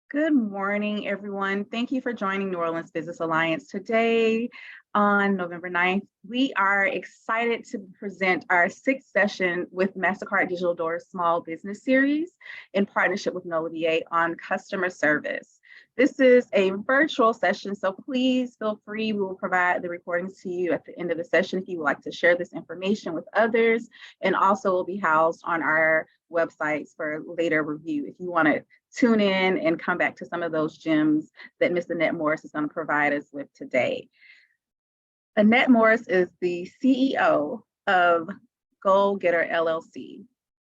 Good morning, everyone. Thank you for joining New Orleans Business Alliance today on November 9th. We are excited to present our sixth session with Mastercard Digital Doors Small Business Series in partnership with NOLA VA on customer service. This is a virtual session, so please feel free. We will provide the recordings to you at the end of the session if you would like to share this information with others, and also will be housed on our websites for later review if you want to tune in and come back to some of those gems that Ms. Annette Morris is going to provide us with today. Annette Morris is the CEO of Goal Getter LLC,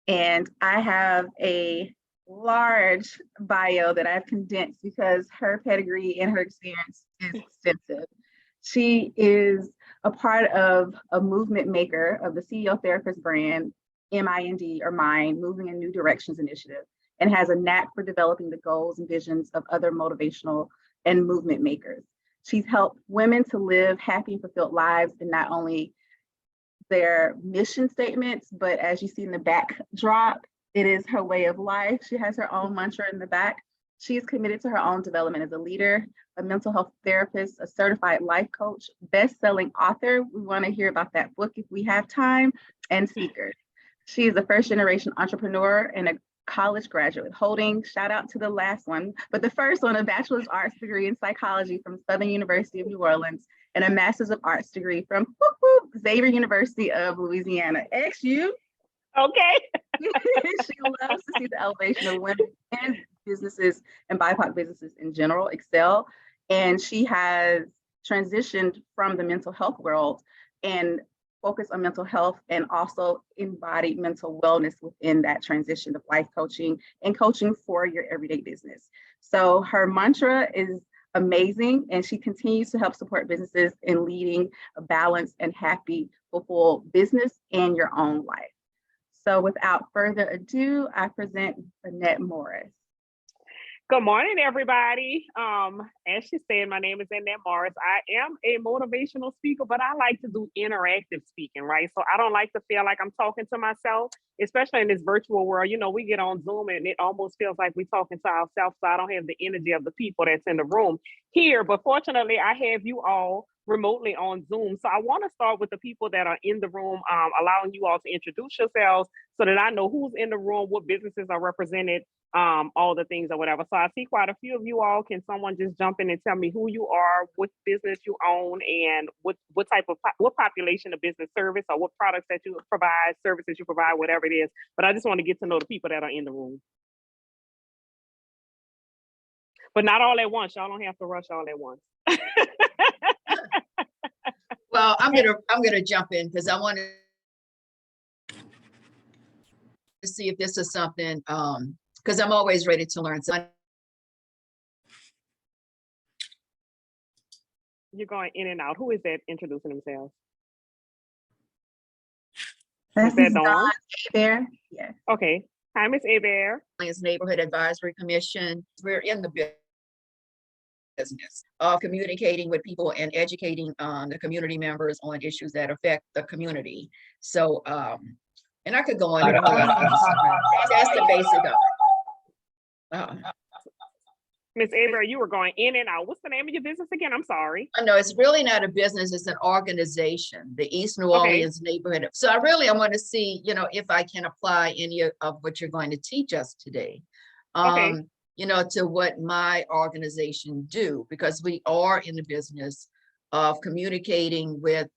and I have a large bio that I've condensed because her pedigree and her experience is extensive. She is a part of a movement maker of the CEO Therapist brand, MIND or Mind, Moving in New Directions initiative, and has a knack for developing the goals and visions of other motivational and movement makers. She's helped women to live happy and fulfilled lives in not only their mission statements, but as you see in the backdrop, it is her way of life. She has her own mantra in the back. She is committed to her own development as a leader, a mental health therapist, a certified life coach, best-selling author. We want to hear about that book if we have time, and speaker. She is a first-generation entrepreneur and a college graduate, holding, shout out to the last one, but the first one, a bachelor's arts degree in psychology from Southern University of New Orleans and a master's of arts degree from Xavier University of Louisiana. XU. Okay. She loves to see the elevation of women and businesses and BIPOC businesses in general excel. And she has transitioned from the mental health world and focus on mental health and also embodied mental wellness within that transition of life coaching and coaching for your everyday business. So her mantra is amazing, and she continues to help support businesses in leading a balanced and happy, fulfilled business and your own life. So without further ado, I present Annette Morris. Good morning, everybody. As she said, my name is Annette Morris. I am a motivational speaker, but I like to do interactive speaking, right? So I don't like to feel like I'm talking to myself, especially in this virtual world. You know, we get on Zoom and it almost feels like we're talking to ourselves. So I don't have the energy of the people that's in the room here. But fortunately, I have you all remotely on Zoom. So I want to start with the people that are in the room, allowing you all to introduce yourselves so that I know who's in the room, what businesses are represented, all the things or whatever. So I see quite a few of you all. Can someone just jump in and tell me who you are, what business you own, and what type of, what population of business service or what products that you provide, services you provide, whatever it is. But I just want to get to know the people that are in the room. But not all at once. Y'all don't have to rush all at once. Well, I'm gonna jump in because I want to see if this is something, because I'm always ready to learn. So you're going in and out. Who is that introducing themselves? Is that Dawn there? Yeah. Okay. Hi, Ms. Hebert. Neighborhood Advisory Commission. We're in the business of communicating with people and educating the community members on issues that affect the community. So, and I could go on. That's the basic of it. Ms. Hebert, you were going in and out. What's the name of your business again? I'm sorry. No, it's really not a business. It's an organization, the East New Orleans Neighborhood. So I want to see, you know, if I can apply any of what you're going to teach us today. You know, to what my organization do, because we are in the business of communicating with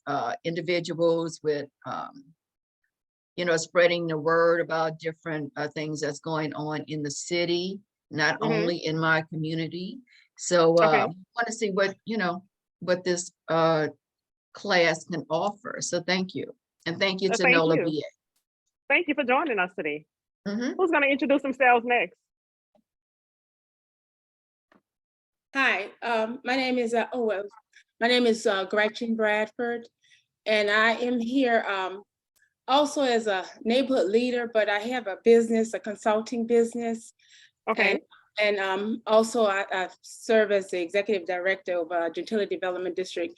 individuals, with, you know, spreading the word about different things that's going on in the city, not only in my community. So I want to see what, you know, what this class can offer. So thank you. And thank you to NOLA VA. Thank you for joining us today. Who's going to introduce themselves next? Hi, my name is Gretchen Bradford, and I am here also as a neighborhood leader, but I have a business, a consulting business. Okay. And also I serve as the executive director of Gentility Development District.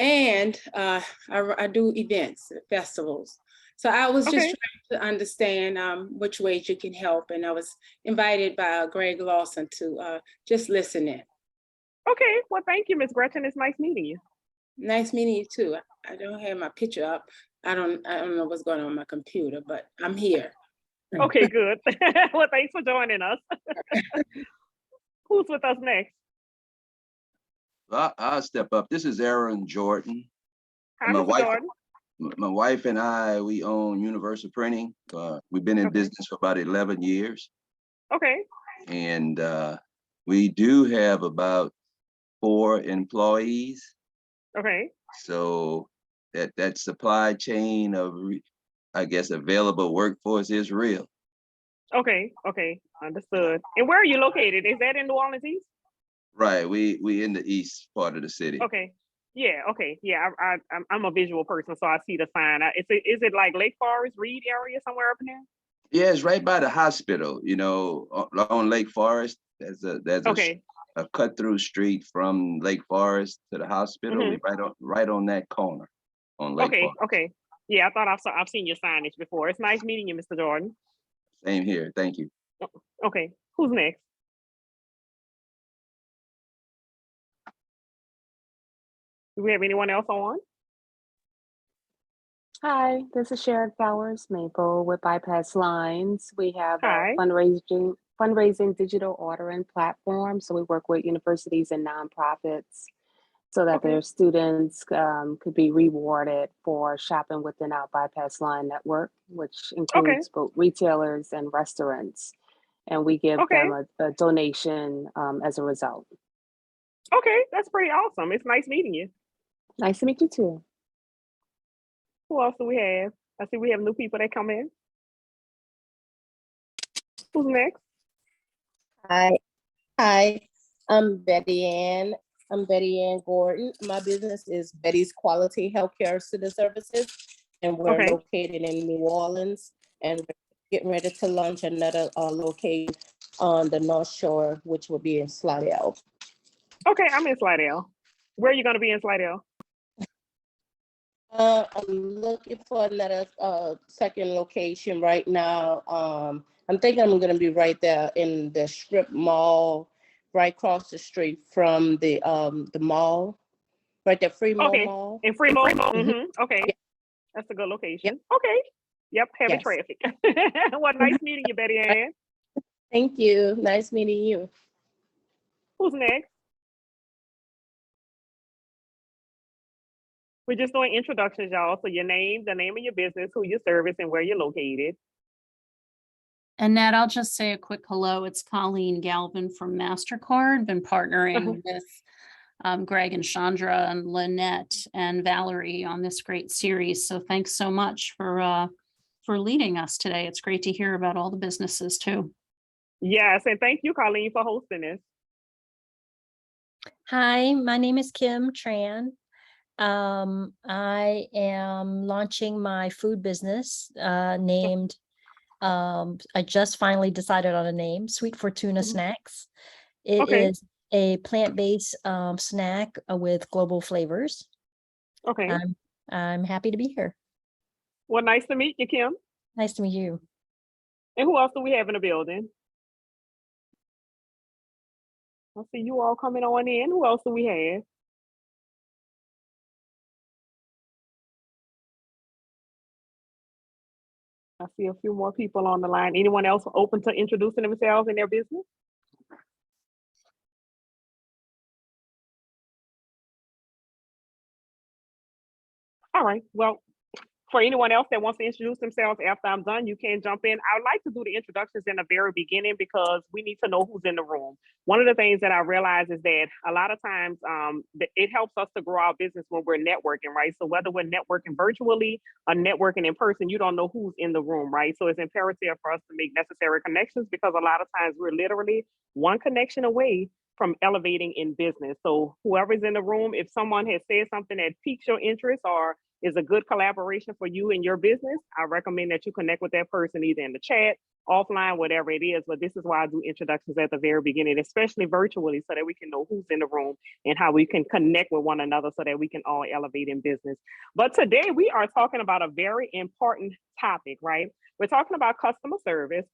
And I do events, festivals. So I was just Okay. trying to understand which ways you can help. And I was invited by Greg Lawson to just listen in. Okay. Well, thank you, Miss Gretchen. It's nice meeting you. Nice meeting you too. I don't have my picture up. I don't know what's going on my computer, but I'm here. Okay, good. Well, thanks for joining us. Who's with us next? I'll step up. This is Aaron Jordan. Hi, My Mr. wife, Jordan. my wife and I, we own Universal Printing. We've been in Okay. business for about 11 years. Okay. And we do have about 4 employees. Okay. So that supply chain of, I guess, available workforce is real. Okay. Okay. Understood. And where are you located? Is that in New Orleans East? Right. We in the east part of the city. Okay. Yeah. Okay. Yeah. I'm a visual person, so I see the sign. Is it like Lake Forest, Reed area, somewhere up in there? Yeah, it's right by the hospital, on Lake Forest. There's Okay. a cut through street from Lake Forest to the hospital. We right on that corner on Lake Okay. Forest. Okay. Yeah, I thought I've seen your signage before. It's nice meeting you, Mr. Jordan. Same here. Thank you. Okay. Who's next? Do we have anyone else on? Hi, this is Sharon Flowers Maple with Bypass Lines. We have a Hi. fundraising digital ordering platform. So we work with universities and nonprofits so that Okay. their students could be rewarded for shopping within our Bypass Line network, which includes both retailers and restaurants. And we give Okay. them a donation as a result. Okay. That's pretty awesome. It's nice meeting you. Nice to meet you too. Who else do we have? I see we have new people that come in. Who's next? Hi, I'm Betty Ann. I'm Betty Ann Gordon. My business is Betty's Quality Healthcare Center Services, and we're Okay. located in New Orleans, and we're getting ready to launch another location on the North Shore, which will be in Slidell. Okay, I'm in Slidell. Where are you going to be in Slidell? I'm looking for another second location right now. I'm thinking I'm going to be right there in the strip mall, right across the street from the mall, right there, Fremont Okay. Mall. In Fremont? Mhm. Okay. Yeah. That's a good location. Okay. Yep, heavy Yes. traffic. Well, nice meeting you, Betty Ann. Thank you. Nice meeting you. Who's next? We're just doing introductions, y'all. So your name, the name of your business, who you service, and where you're located. Annette, I'll just say a quick hello. It's Colleen Galvin from Mastercard. Been partnering with Greg and Chandra and Lynette and Valerie on this great series. So thanks so much for leading us today. It's great to hear about all the businesses too. Yes, and thank you, Colleen, for hosting this. Hi, my name is Kim Tran. I am launching my food business named, I just finally decided on a name, Sweet Fortuna Snacks. It is a plant-based snack with global flavors. Okay. I'm happy to be here. Well, nice to meet you, Kim. Nice to meet you. And who else do we have in the building? I see you all coming on in. Who else do we have? I see a few more people on the line. Anyone else open to introducing themselves and their business? All right. Well, for anyone else that wants to introduce themselves after I'm done, you can jump in. I would like to do the introductions in the very beginning because we need to know who's in the room. One of the things that I realize is that a lot of times it helps us to grow our business when we're networking, right? So whether we're networking virtually or networking in person, you don't know who's in the room, right? So it's imperative for us to make necessary connections because a lot of times we're literally one connection away from elevating in business. So whoever's in the room, if someone has said something that piques your interest or is a good collaboration for you and your business, I recommend that you connect with that person either in the chat offline, whatever it is. But this is why I do introductions at the very beginning, especially virtually, so that we can know who's in the room and how we can connect with one another so that we can all elevate in business. But today we are talking about a very important topic, right? We're talking about customer service.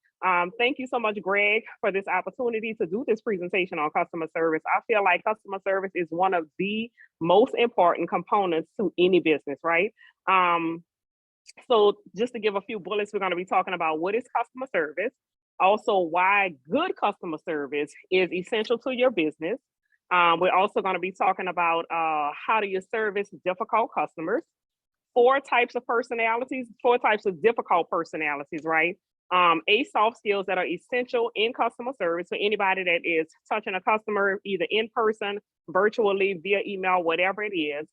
Thank you so much, Greg, for this opportunity to do this presentation on customer service. I feel like customer service is one of the most important components to any business, right? So just to give a few bullets, we're going to be talking about what is customer service, also why good customer service is essential to your business. We're also going to be talking about how do you service difficult customers, 4 types of personalities, 4 types of difficult personalities, right? 8 soft skills that are essential in customer service for anybody that is touching a customer, either in person, virtually, via email, whatever it is.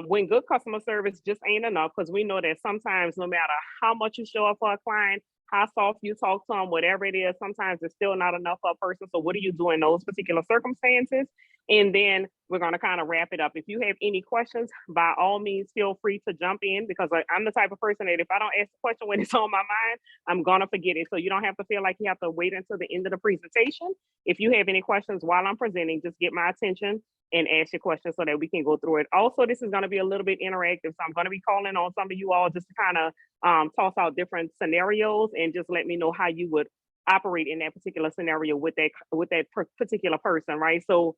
When good customer service just ain't enough, because we know that sometimes no matter how much you show up for a client, how soft you talk to them, whatever it is, sometimes it's still not enough for a person. So what do you do in those particular circumstances? And then we're going to kind of wrap it up. If you have any questions, by all means, feel free to jump in, because I'm the type of person that if I don't ask a question when it's on my mind, I'm going to forget it. So you don't have to feel like you have to wait until the end of the presentation. If you have any questions while I'm presenting, just get my attention and ask your questions so that we can go through it. Also, this is going to be a little bit interactive. So I'm going to be calling on some of you all just to kind of toss out different scenarios and just let me know how you would operate in that particular scenario with that particular person, right? So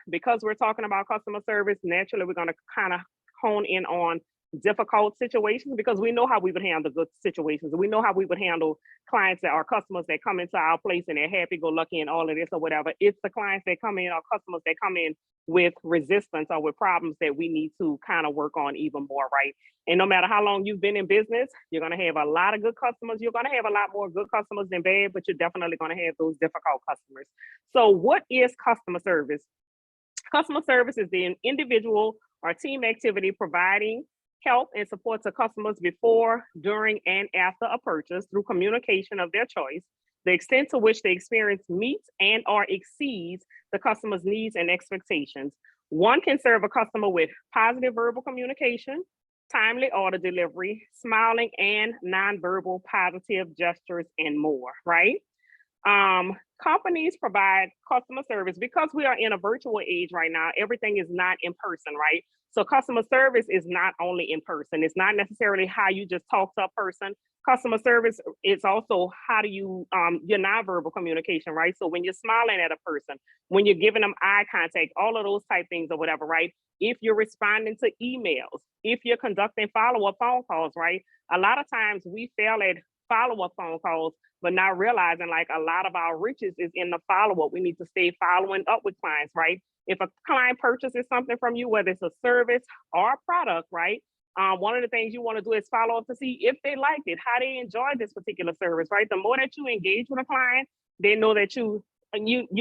because we're talking about customer service, naturally, we're going to kind of hone in on difficult situations, because we know how we would handle good situations. We know how we would handle clients that are customers that come into our place and they're happy-go-lucky and all of this or whatever. It's the clients that come in, or customers that come in with resistance or with problems that we need to kind of work on even more, right? And no matter how long you've been in business, you're going to have a lot of good customers. You're going to have a lot more good customers than bad, but you're definitely going to have those difficult customers. So what is customer service? Customer service is the individual or team activity providing help and support to customers before, during, and after a purchase through communication of their choice. The extent to which the experience meets and or exceeds the customer's needs and expectations. One can serve a customer with positive verbal communication, timely order delivery, smiling and nonverbal positive gestures, and more, right? Companies provide customer service because we are in a virtual age right now. Everything is not in person, right? So customer service is not only in person. It's not necessarily how you just talk to a person. Customer service is also how do you, your nonverbal communication, right? So when you're smiling at a person, when you're giving them eye contact, all of those type things or whatever, right? If you're responding to emails, if you're conducting follow-up phone calls, right? A lot of times we fail at follow-up phone calls, but not realizing like a lot of our riches is in the follow-up. We need to stay following up with clients, right? If a client purchases something from you, whether it's a service or a product, right? One of the things you want to do is follow up to see if they liked it, how they enjoyed this particular service, right? The more that you engage with a client, they know that you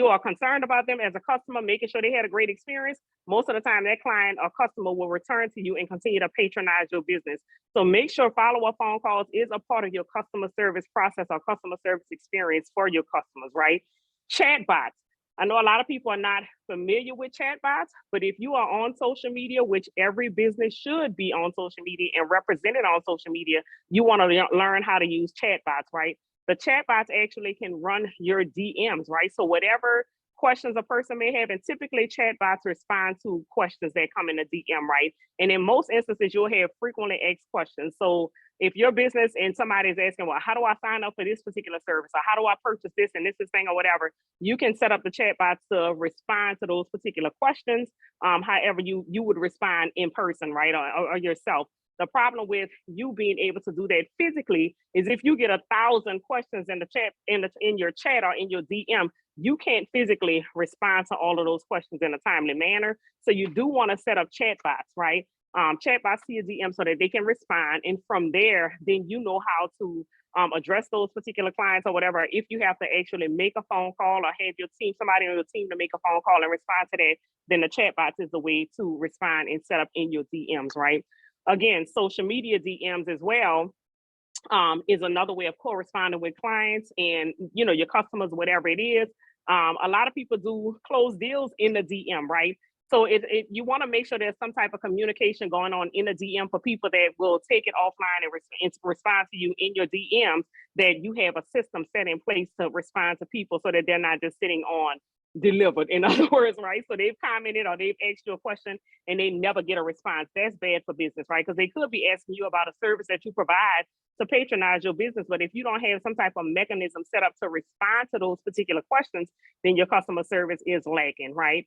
are concerned about them as a customer, making sure they had a great experience. Most of the time, that client or customer will return to you and continue to patronize your business. So make sure follow-up phone calls is a part of your customer service process or customer service experience for your customers, right? Chatbots. I know a lot of people are not familiar with chatbots, but if you are on social media, which every business should be on social media and represented on social media, you want to learn how to use chatbots, right? The chatbots actually can run your DMs, right? So whatever questions a person may have, and typically chatbots respond to questions that come in the DM, right? And in most instances, you'll have frequently asked questions. So if your business and somebody is asking, well, how do I sign up for this particular service? Or how do I purchase this and this thing or whatever? You can set up the chatbots to respond to those particular questions. However, you would respond in person, right? Or yourself. The problem with you being able to do that physically is if you get 1,000 questions in the chat, in your chat or in your DM, you can't physically respond to all of those questions in a timely manner. So you do want to set up chatbots, right? Chatbots to your DM so that they can respond. And from there, then you know how to address those particular clients or whatever. If you have to actually make a phone call or have your team, somebody on your team to make a phone call and respond to that, then the chatbots is the way to respond and set up in your DMs, right? Again, social media DMs as well is another way of corresponding with clients and, you know, your customers, whatever it is. A lot of people do close deals in the DM, right? So you want to make sure there's some type of communication going on in a DM for people that will take it offline and respond to you in your DMs, that you have a system set in place to respond to people so that they're not just sitting on delivered, in other words, right? So they've commented or they've asked you a question and they never get a response. That's bad for business, right? Because they could be asking you about a service that you provide to patronize your business. But if you don't have some type of mechanism set up to respond to those particular questions, then your customer service is lacking, right?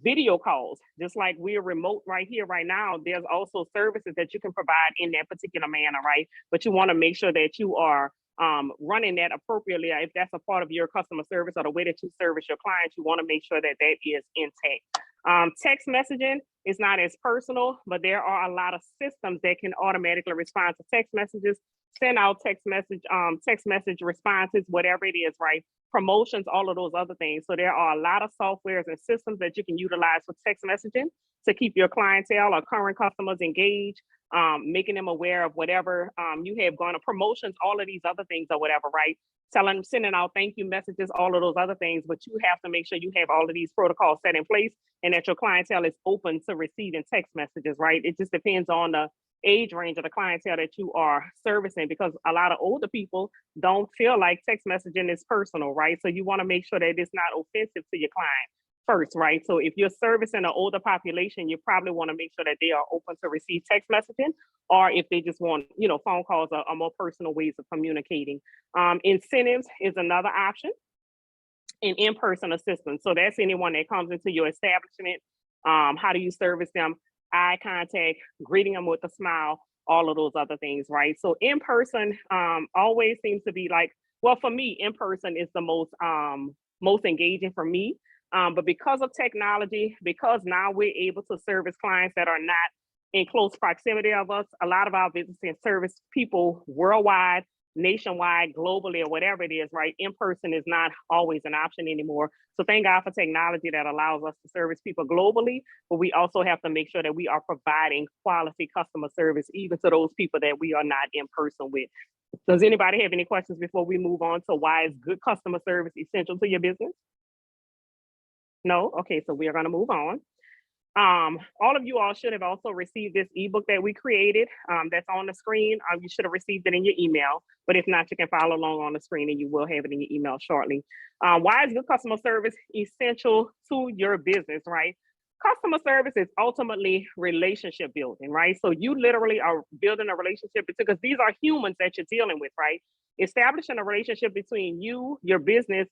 Video calls, just like we're remote right here, right now, there's also services that you can provide in that particular manner, right? But you want to make sure that you are running that appropriately. If that's a part of your customer service or the way that you service your clients, you want to make sure that that is intact. Text messaging is not as personal, but there are a lot of systems that can automatically respond to text messages, send out text message responses, whatever it is, right? Promotions, all of those other things. So there are a lot of softwares and systems that you can utilize for text messaging to keep your clientele or current customers engaged, making them aware of whatever you have going on, promotions, all of these other things or whatever, right? Sending out thank you messages, all of those other things, but you have to make sure you have all of these protocols set in place and that your clientele is open to receiving text messages, right? It just depends on the age range of the clientele that you are servicing, because a lot of older people don't feel like text messaging is personal, right? So you want to make sure that it's not offensive to your client first, right? So if you're servicing an older population, you probably want to make sure that they are open to receive text messaging, or if they just want, phone calls are more personal ways of communicating. Incentives is another option, and in-person assistance. So that's anyone that comes into your establishment. How do you service them? Eye contact, greeting them with a smile, all of those other things, right? So in person always seems to be like, well, for me, in person is the most engaging for me. But because of technology, because now we're able to service clients that are not in close proximity of us, a lot of our business can service people worldwide, nationwide, globally, or whatever it is, right? In person is not always an option anymore. So thank God for technology that allows us to service people globally, but we also have to make sure that we are providing quality customer service, even to those people that we are not in person with. Does anybody have any questions before we move on to why is good customer service essential to your business? No? Okay, so we are going to move on. All of you all should have also received this ebook that we created that's on the screen. You should have received it in your email, but if not, you can follow along on the screen and you will have it in your email shortly. Why is good customer service essential to your business, right? Customer service is ultimately relationship building, right? So you literally are building a relationship because these are humans that you're dealing with, right? Establishing a relationship between you, your business,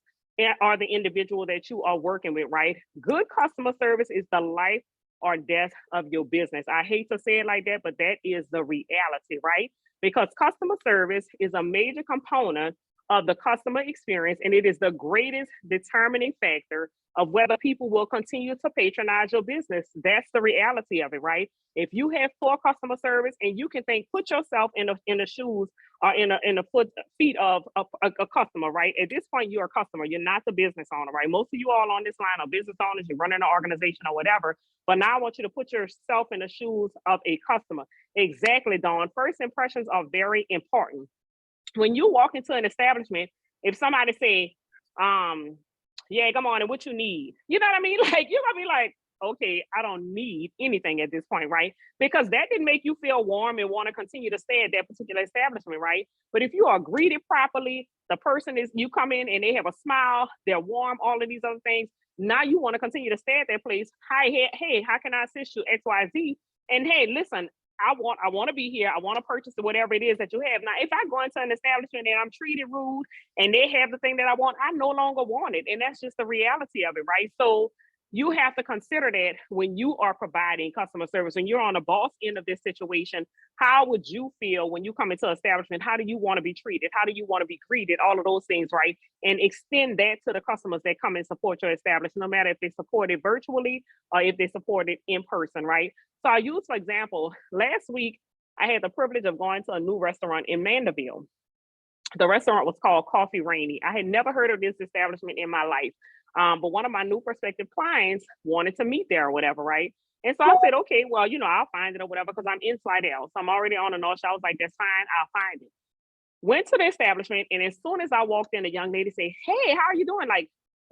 or the individual that you are working with, right? Good customer service is the life or death of your business. I hate to say it like that, but that is the reality, right? Because customer service is a major component of the customer experience, and it is the greatest determining factor of whether people will continue to patronize your business. That's the reality of it, right? If you have poor customer service, and you can put yourself in the shoes or in the feet of a customer, right? At this point, you're a customer. You're not the business owner, right? Most of you all on this line are business owners. You're running an organization or whatever. But now I want you to put yourself in the shoes of a customer. Exactly, Dawn. First impressions are very important. When you walk into an establishment, if somebody say, yeah, come on, and what you need? You know what I mean? Like, you're gonna be like, okay, I don't need anything at this point, right? Because that didn't make you feel warm and want to continue to stay at that particular establishment, right? But if you are greeted properly, the person you come in and they have a smile, they're warm, all of these other things. Now you want to continue to stay at that place. Hi, hey, how can I assist you? XYZ. And hey, listen, I want to be here. I want to purchase whatever it is that you have. Now, if I go into an establishment and I'm treated rude and they have the thing that I want, I no longer want it. And that's just the reality of it, right? So you have to consider that when you are providing customer service, when you're on the boss end of this situation, how would you feel when you come into an establishment? How do you want to be treated? How do you want to be greeted? All of those things, right? And extend that to the customers that come and support your establishment, no matter if they support it virtually or if they support it in person, right? So I use, for example, last week, I had the privilege of going to a new restaurant in Mandeville. The restaurant was called Coffee Rainy. I had never heard of this establishment in my life. But one of my new prospective clients wanted to meet there or whatever, right? And so I said, okay, well, I'll find it or whatever, because I'm in Slidell. So I'm already on the North Shore. I was like, that's fine, I'll find it. Went to the establishment, and as soon as I walked in, the young lady said, hey, how are you doing? Like,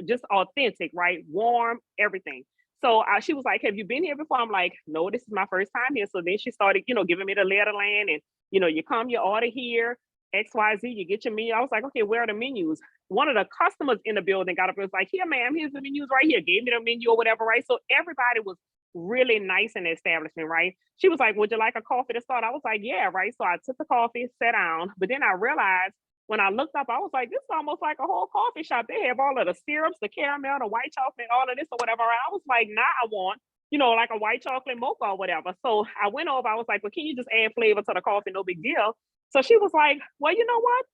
just authentic, right? Warm, everything. So she was like, have you been here before? I'm like, no, this is my first time here. So then she started, giving me the lay of the land, and, you come, you order here, XYZ, you get your menu. I was like, okay, where are the menus? One of the customers in the building got up and was like, here, ma'am, here's the menus right here. Gave me the menu or whatever, right? So everybody was really nice in the establishment, right? She was like, would you like a coffee to start? I was like, yeah, right? So I took the coffee, sat down, but then I realized when I looked up, I was like, this is almost like a whole coffee shop. They have all of the syrups, the caramel, the white chocolate, all of this or whatever. I was like, nah, I want, like a white chocolate mocha or whatever. So I went over, I was like, well, can you just add flavor to the coffee? No big deal. So she was like, well, you know what?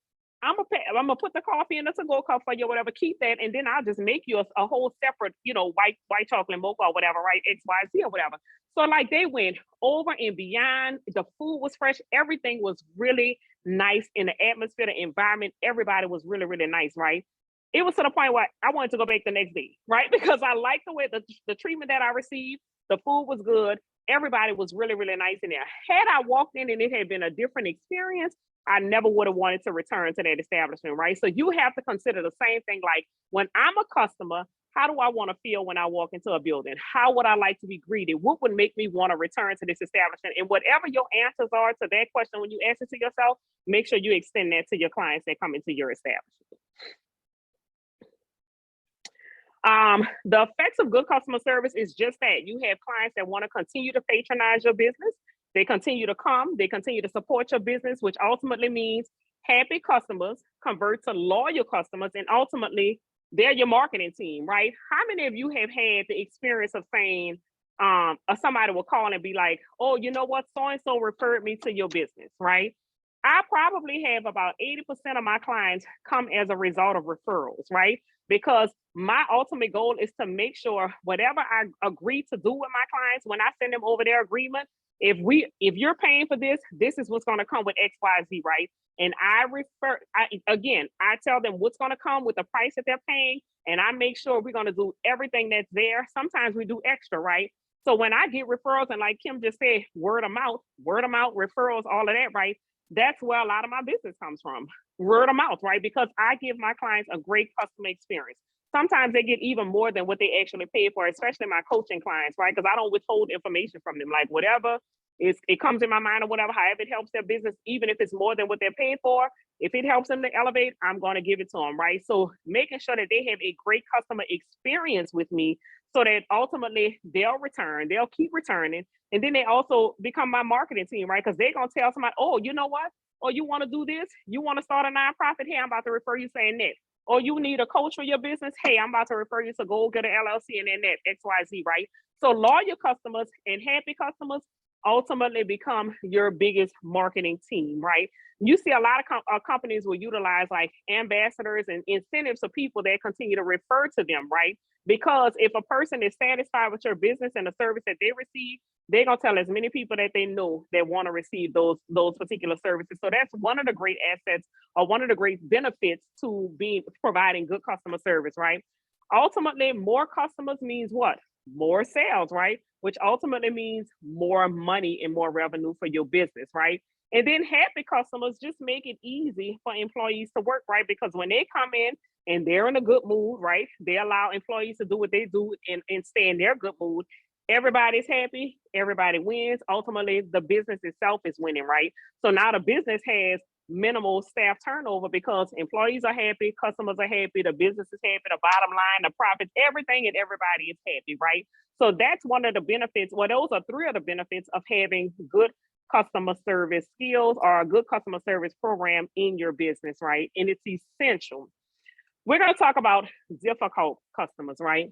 I'm gonna put the coffee in the to-go cup for you, or whatever. Keep that, and then I'll just make you a whole separate, white chocolate mocha or whatever, right? XYZ or whatever. So like they went over and beyond. The food was fresh. Everything was really nice in the atmosphere, the environment. Everybody was really, really nice, right? It was to the point where I wanted to go back the next day, right? Because I liked the way the treatment that I received. The food was good. Everybody was really, really nice in there. Had I walked in and it had been a different experience, I never would have wanted to return to that establishment, right? So you have to consider the same thing. Like when I'm a customer, how do I want to feel when I walk into a building? How would I like to be greeted? What would make me want to return to this establishment? And whatever your answers are to that question, when you answer to yourself, make sure you extend that to your clients that come into your establishment. The effects of good customer service is just that. You have clients that want to continue to patronize your business. They continue to come, they continue to support your business, which ultimately means happy customers convert to loyal customers, and ultimately they're your marketing team, right? How many of you have had the experience of saying, somebody will call and be like, oh, you know what, so-and-so referred me to your business, right? I probably have about 80% of my clients come as a result of referrals, right? Because my ultimate goal is to make sure whatever I agree to do with my clients, when I send them over their agreement, if you're paying for this, this is what's going to come with XYZ, right? And I tell them what's going to come with the price that they're paying, and I make sure we're going to do everything that's there. Sometimes we do extra, right? So when I get referrals, and like Kim just said, word of mouth, referrals, all of that, right? That's where a lot of my business comes from. Word of mouth, right? Because I give my clients a great customer experience. Sometimes they get even more than what they actually pay for, especially my coaching clients, right? Because I don't withhold information from them. Like whatever it comes in my mind or whatever, however it helps their business, even if it's more than what they're paying for, if it helps them to elevate, I'm going to give it to them, right? So making sure that they have a great customer experience with me so that ultimately they'll return, they'll keep returning. And then they also become my marketing team, right? Because they're going to tell somebody, oh, you know what? Oh, you want to do this? You want to start a nonprofit? Hey, I'm about to refer you saying that. Or you need a coach for your business? Hey, I'm about to refer you to Go Get an LLC and then that XYZ, right? So loyal customers and happy customers ultimately become your biggest marketing team, right? You see a lot of companies will utilize like ambassadors and incentives of people that continue to refer to them, right? Because if a person is satisfied with your business and the service that they receive, they're gonna tell as many people that they know that want to receive those particular services. So that's one of the great assets or one of the great benefits to providing good customer service, right? Ultimately, more customers means what? More sales, right? Which ultimately means more money and more revenue for your business, right? And then happy customers just make it easy for employees to work, right? Because when they come in and they're in a good mood, right? They allow employees to do what they do and stay in their good mood. Everybody's happy, everybody wins. Ultimately, the business itself is winning, right? So now the business has minimal staff turnover because employees are happy, customers are happy, the business is happy, the bottom line, the profits, everything and everybody is happy, right? So that's one of the benefits. Well, those are three of the benefits of having good customer service skills or a good customer service program in your business, right? And it's essential. We're going to talk about difficult customers, right?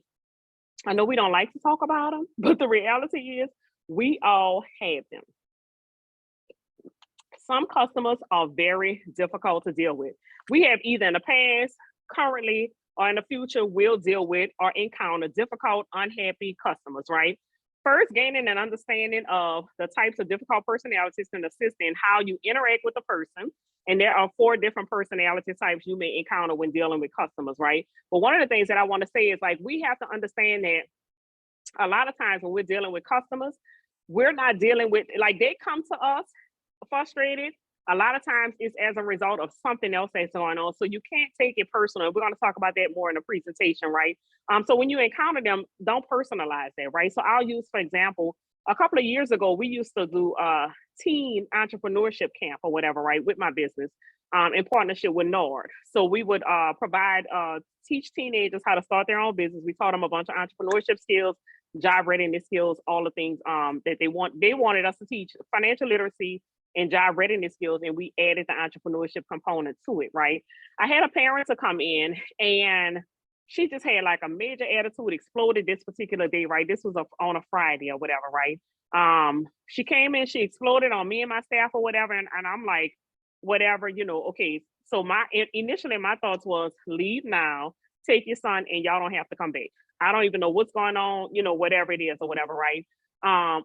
I know we don't like to talk about them, but the reality is we all have them. Some customers are very difficult to deal with. We have either in the past, currently, or in the future will deal with or encounter difficult, unhappy customers, right? First, gaining an understanding of the types of difficult personalities can assist in how you interact with the person. And there are 4 different personality types you may encounter when dealing with customers, right? But one of the things that I want to say is like, we have to understand that a lot of times when we're dealing with customers, we're not dealing with, like they come to us frustrated, a lot of times it's as a result of something else that's going on. So you can't take it personal. We're going to talk about that more in the presentation, right? So when you encounter them, don't personalize that, right? So I'll use, for example, a couple of years ago, we used to do a teen entrepreneurship camp or whatever, right, with my business in partnership with NORD. So we would teach teenagers how to start their own business. We taught them a bunch of entrepreneurship skills, job readiness skills, all the things that they wanted us to teach, financial literacy and job readiness skills, and we added the entrepreneurship component to it, right? I had a parent to come in, and she just had like a major attitude, exploded this particular day, right? This was on a Friday or whatever, right? She came in, she exploded on me and my staff or whatever, and I'm like, whatever, okay. So initially my thoughts was, leave now, take your son, and y'all don't have to come back. I don't even know what's going on, whatever it is or whatever, right?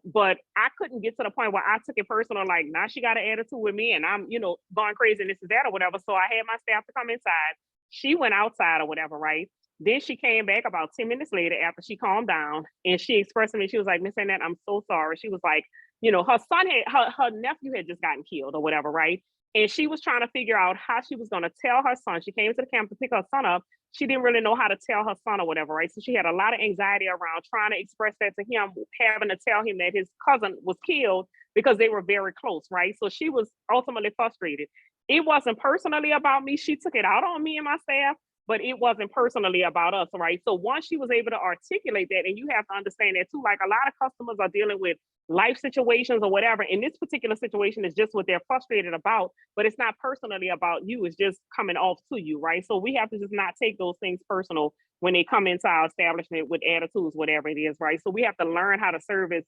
But I couldn't get to the point where I took it personal, like now she got an attitude with me and I'm, going crazy and this is that or whatever. So I had my staff to come inside. She went outside or whatever, right? Then she came back about 10 minutes later after she calmed down, and she expressed to me, she was like, Miss Annette, I'm so sorry. She was like, her son her nephew had just gotten killed or whatever, right? And she was trying to figure out how she was going to tell her son. She came to the camp to pick her son up. She didn't really know how to tell her son or whatever, right? So she had a lot of anxiety around trying to express that to him, having to tell him that his cousin was killed because they were very close, right? So she was ultimately frustrated. It wasn't personally about me. She took it out on me and my staff, but it wasn't personally about us, right? So once she was able to articulate that, and you have to understand that too, like a lot of customers are dealing with life situations or whatever. And this particular situation is just what they're frustrated about, but it's not personally about you. It's just coming off to you, right? So we have to just not take those things personal when they come into our establishment with attitudes, whatever it is, right? So we have to learn how to service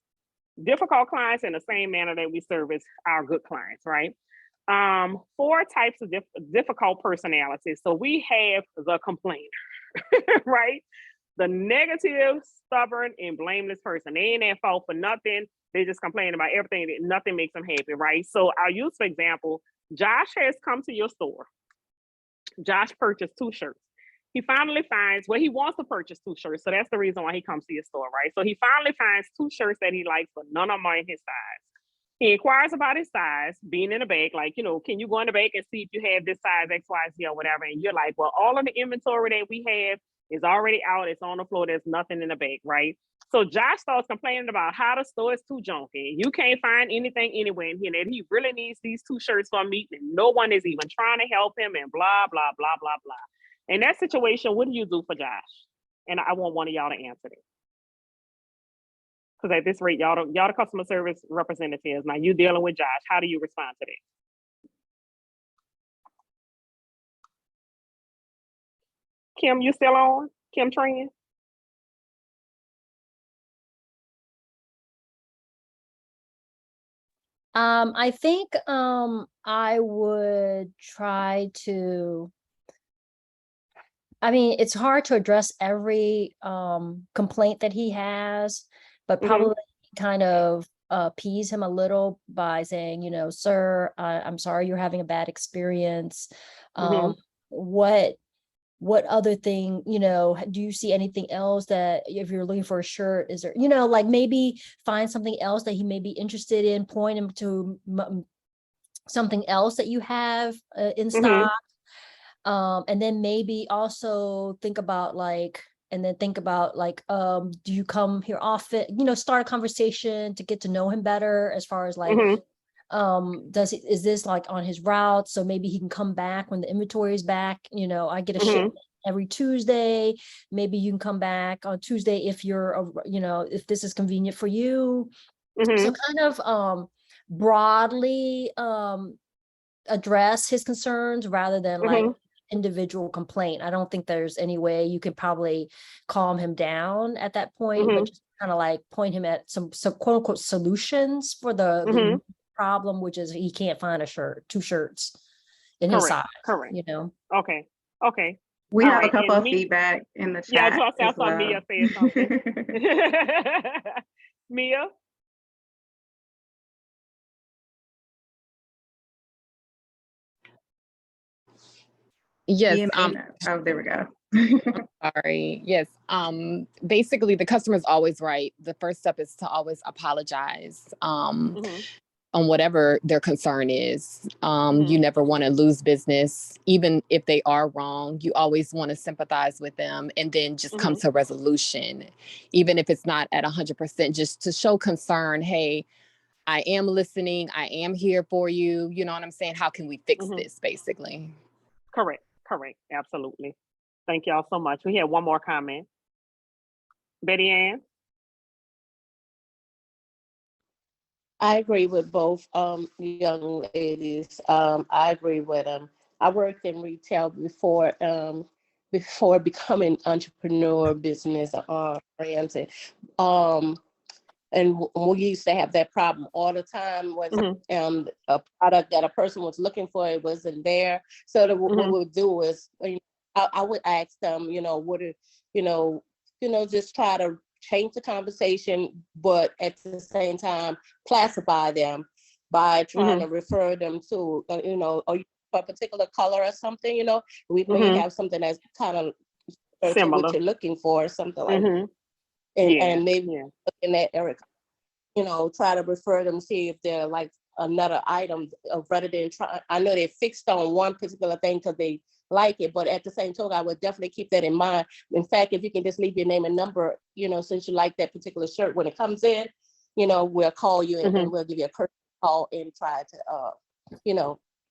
difficult clients in the same manner that we service our good clients, right? 4 types of difficult personalities. So we have the complainer, right? The negative, stubborn, and blameless person. They ain't at fault for nothing. They just complain about everything. That nothing makes them happy, right? So I'll use, for example, Josh has come to your store. Josh purchased 2 shirts. He finally finds, he wants to purchase 2 shirts. So that's the reason why he comes to your store, right? So he finally finds 2 shirts that he likes, but none of them are in his size. He inquires about his size, being in the bag, like, can you go in the bag and see if you have this size X, Y, Z or whatever? And you're like, well, all of the inventory that we have is already out. It's on the floor. There's nothing in the bag, right? So Josh starts complaining about how the store is too junky. You can't find anything anywhere in here. And he really needs these 2 shirts for a meeting. And no one is even trying to help him and blah, blah, blah, blah, blah. In that situation, what do you do for Josh? And I want one of y'all to answer it. Because at this rate, y'all the customer service representatives. Now you dealing with Josh. How do you respond to that? Kim, you still on? Kim Tran? I think I would try to, it's hard to address every complaint that he has, but probably kind of appease him a little by saying, sir, I'm sorry you're having a bad experience. What other thing, do you see anything else that if you're looking for a shirt, is there, like maybe find something else that he may be interested in, point him to something else that you have in stock. And then maybe also think about do you come here often, start a conversation to get to know him better as far as like, is this like on his route? So maybe he can come back when the inventory is back. I get a shipment every Tuesday. Maybe you can come back on Tuesday if you're, if this is convenient for you. So kind of broadly address his concerns rather than like individual complaint. I don't think there's any way you could probably calm him down at that point, but just kind of like point him at some quote unquote solutions for the problem, which is he can't find 2 shirts in his size. Correct. Okay. We have a couple of feedback in the chat. Yeah, I saw Mia say something. Mia? Yes. Oh, there we go. Sorry. Yes. Basically, the customer is always right. The first step is to always apologize. on whatever their concern is. You never want to lose business, even if they are wrong. You always want to sympathize with them and then just come to a resolution, even if it's not at 100%, just to show concern. Hey, I am listening. I am here for you. You know what I'm saying? How can we fix this, basically? Correct. Absolutely. Thank y'all so much. We have one more comment. Betty Ann? I agree with both young ladies. I agree with them. I worked in retail before becoming entrepreneur business oriented. And we used to have that problem all the time was a product that a person was looking for, it wasn't there. So what we would do is, I would ask them, just try to change the conversation, but at the same time, classify them by trying to refer them to, or a particular color or something, we may have something that's kind of similar to what you're looking for, something like that. And maybe looking at Eric, try to refer them, see if they're like another item rather than try. I know they're fixed on one particular thing because they like it, but at the same time, I would definitely keep that in mind. In fact, if you can just leave your name and number, since you like that particular shirt, when it comes in, we'll call you and then we'll give you a courtesy call and try to,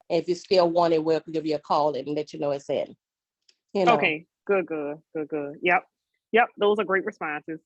if you still want it, we'll give you a call and let you know it's in. Okay, good. Yep, those are great responses.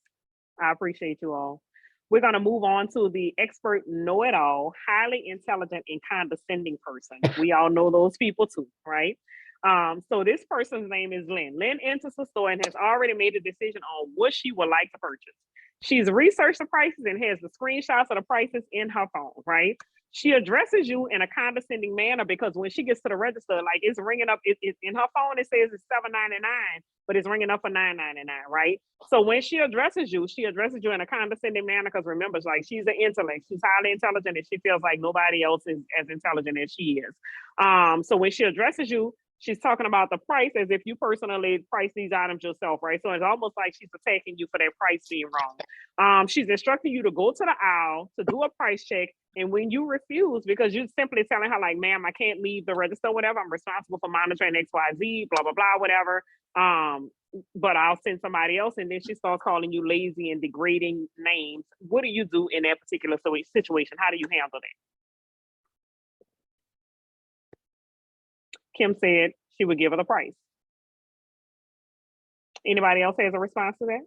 I appreciate you all. We're going to move on to the expert know-it-all, highly intelligent and condescending person. We all know those people too, right? So this person's name is Lynn. Lynn enters the store and has already made a decision on what she would like to purchase. She's researched the prices and has the screenshots of the prices in her phone, right? She addresses you in a condescending manner because when she gets to the register, like it's ringing up, it in her phone, it says it's $7.99, but it's ringing up for $9.99, right? So when she addresses you in a condescending manner because remember, like she's an intellect, she's highly intelligent, and she feels like nobody else is as intelligent as she is. So when she addresses you, she's talking about the price as if you personally price these items yourself, right? So it's almost like she's attacking you for that price being wrong. She's instructing you to go to the aisle to do a price check. And when you refuse, because you're simply telling her like, ma'am, I can't leave the register, whatever. I'm responsible for monitoring XYZ, blah, blah, blah, whatever. But I'll send somebody else. And then she starts calling you lazy and degrading names. What do you do in that particular situation? How do you handle that? Kim said she would give her the price. Anybody else has a response to that?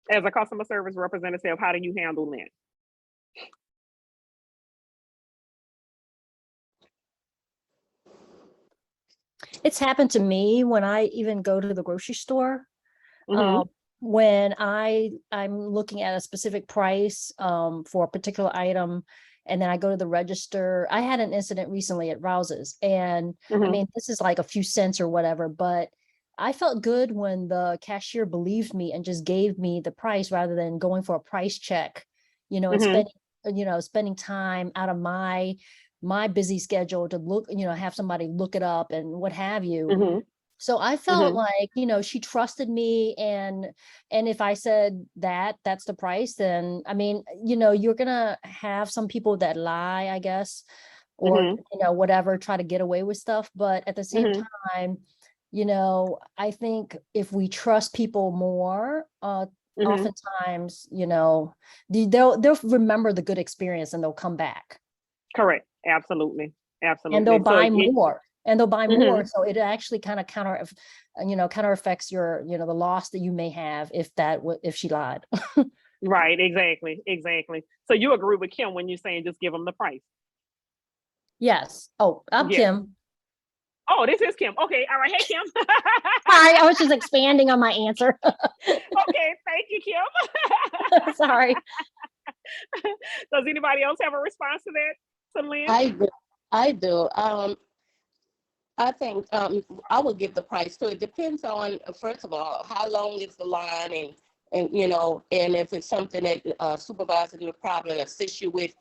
As a customer service representative, how do you handle that? It's happened to me when I even go to the grocery store. When I'm looking at a specific price for a particular item, and then I go to the register. I had an incident recently at Rouse's, and I mean, this is like a few cents or whatever, but I felt good when the cashier believed me and just gave me the price rather than going for a price check, and spending time out of my busy schedule to look, have somebody look it up and what have you. So I felt like, she trusted me, and if I said that's the price, then I mean, you're gonna have some people that lie, I guess, or whatever, try to get away with stuff. But at the same time, I think if we trust people more, oftentimes, they'll remember the good experience and they'll come back. Correct. Absolutely. And they'll buy more. And they'll buy more. So it actually kind of counter affects your, the loss that you may have if she lied. Right. Exactly. So you agree with Kim when you're saying just give them the price? Yes. Oh, I'm Kim. Oh, this is Kim. Okay. All right. Hey, Kim. Sorry, I was just expanding on my answer. Okay. Thank you, Kim. Sorry. Does anybody else have a response to that? To Lynn? I do. I think I would give the price too. It depends on, first of all, how long is the line, and if it's something that a supervisor would probably assist you with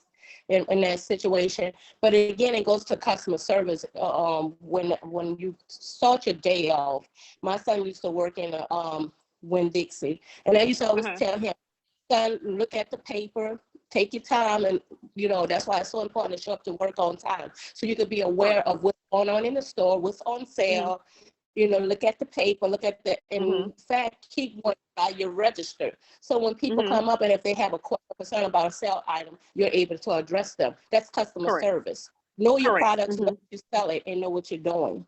in that situation. But again, it goes to customer service. When you start your day off, my son used to work in a Winn-Dixie, and I used to always tell him, son, look at the paper, take your time, and that's why it's so important to show up to work on time, so you could be aware of what's going on in the store, what's on sale. Look at the paper, look at the, in fact, keep one by your register. So when people come up and if they have a concern about a sale item, you're able to address them. That's customer service. Know your products, know what you sell it, and know what you're doing.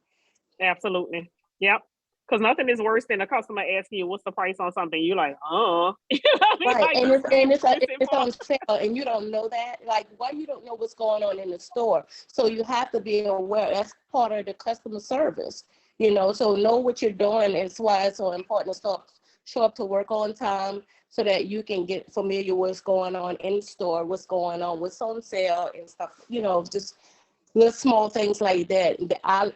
Absolutely. Yep. Because nothing is worse than a customer asking you what's the price on something. You're like, Right. And it's on sale and you don't know that. Like, why you don't know what's going on in the store? So you have to be aware. That's part of the customer service. So know what you're doing. It's why it's so important to show up to work on time so that you can get familiar with what's going on in the store, what's going on, what's on sale and stuff, just little small things like that.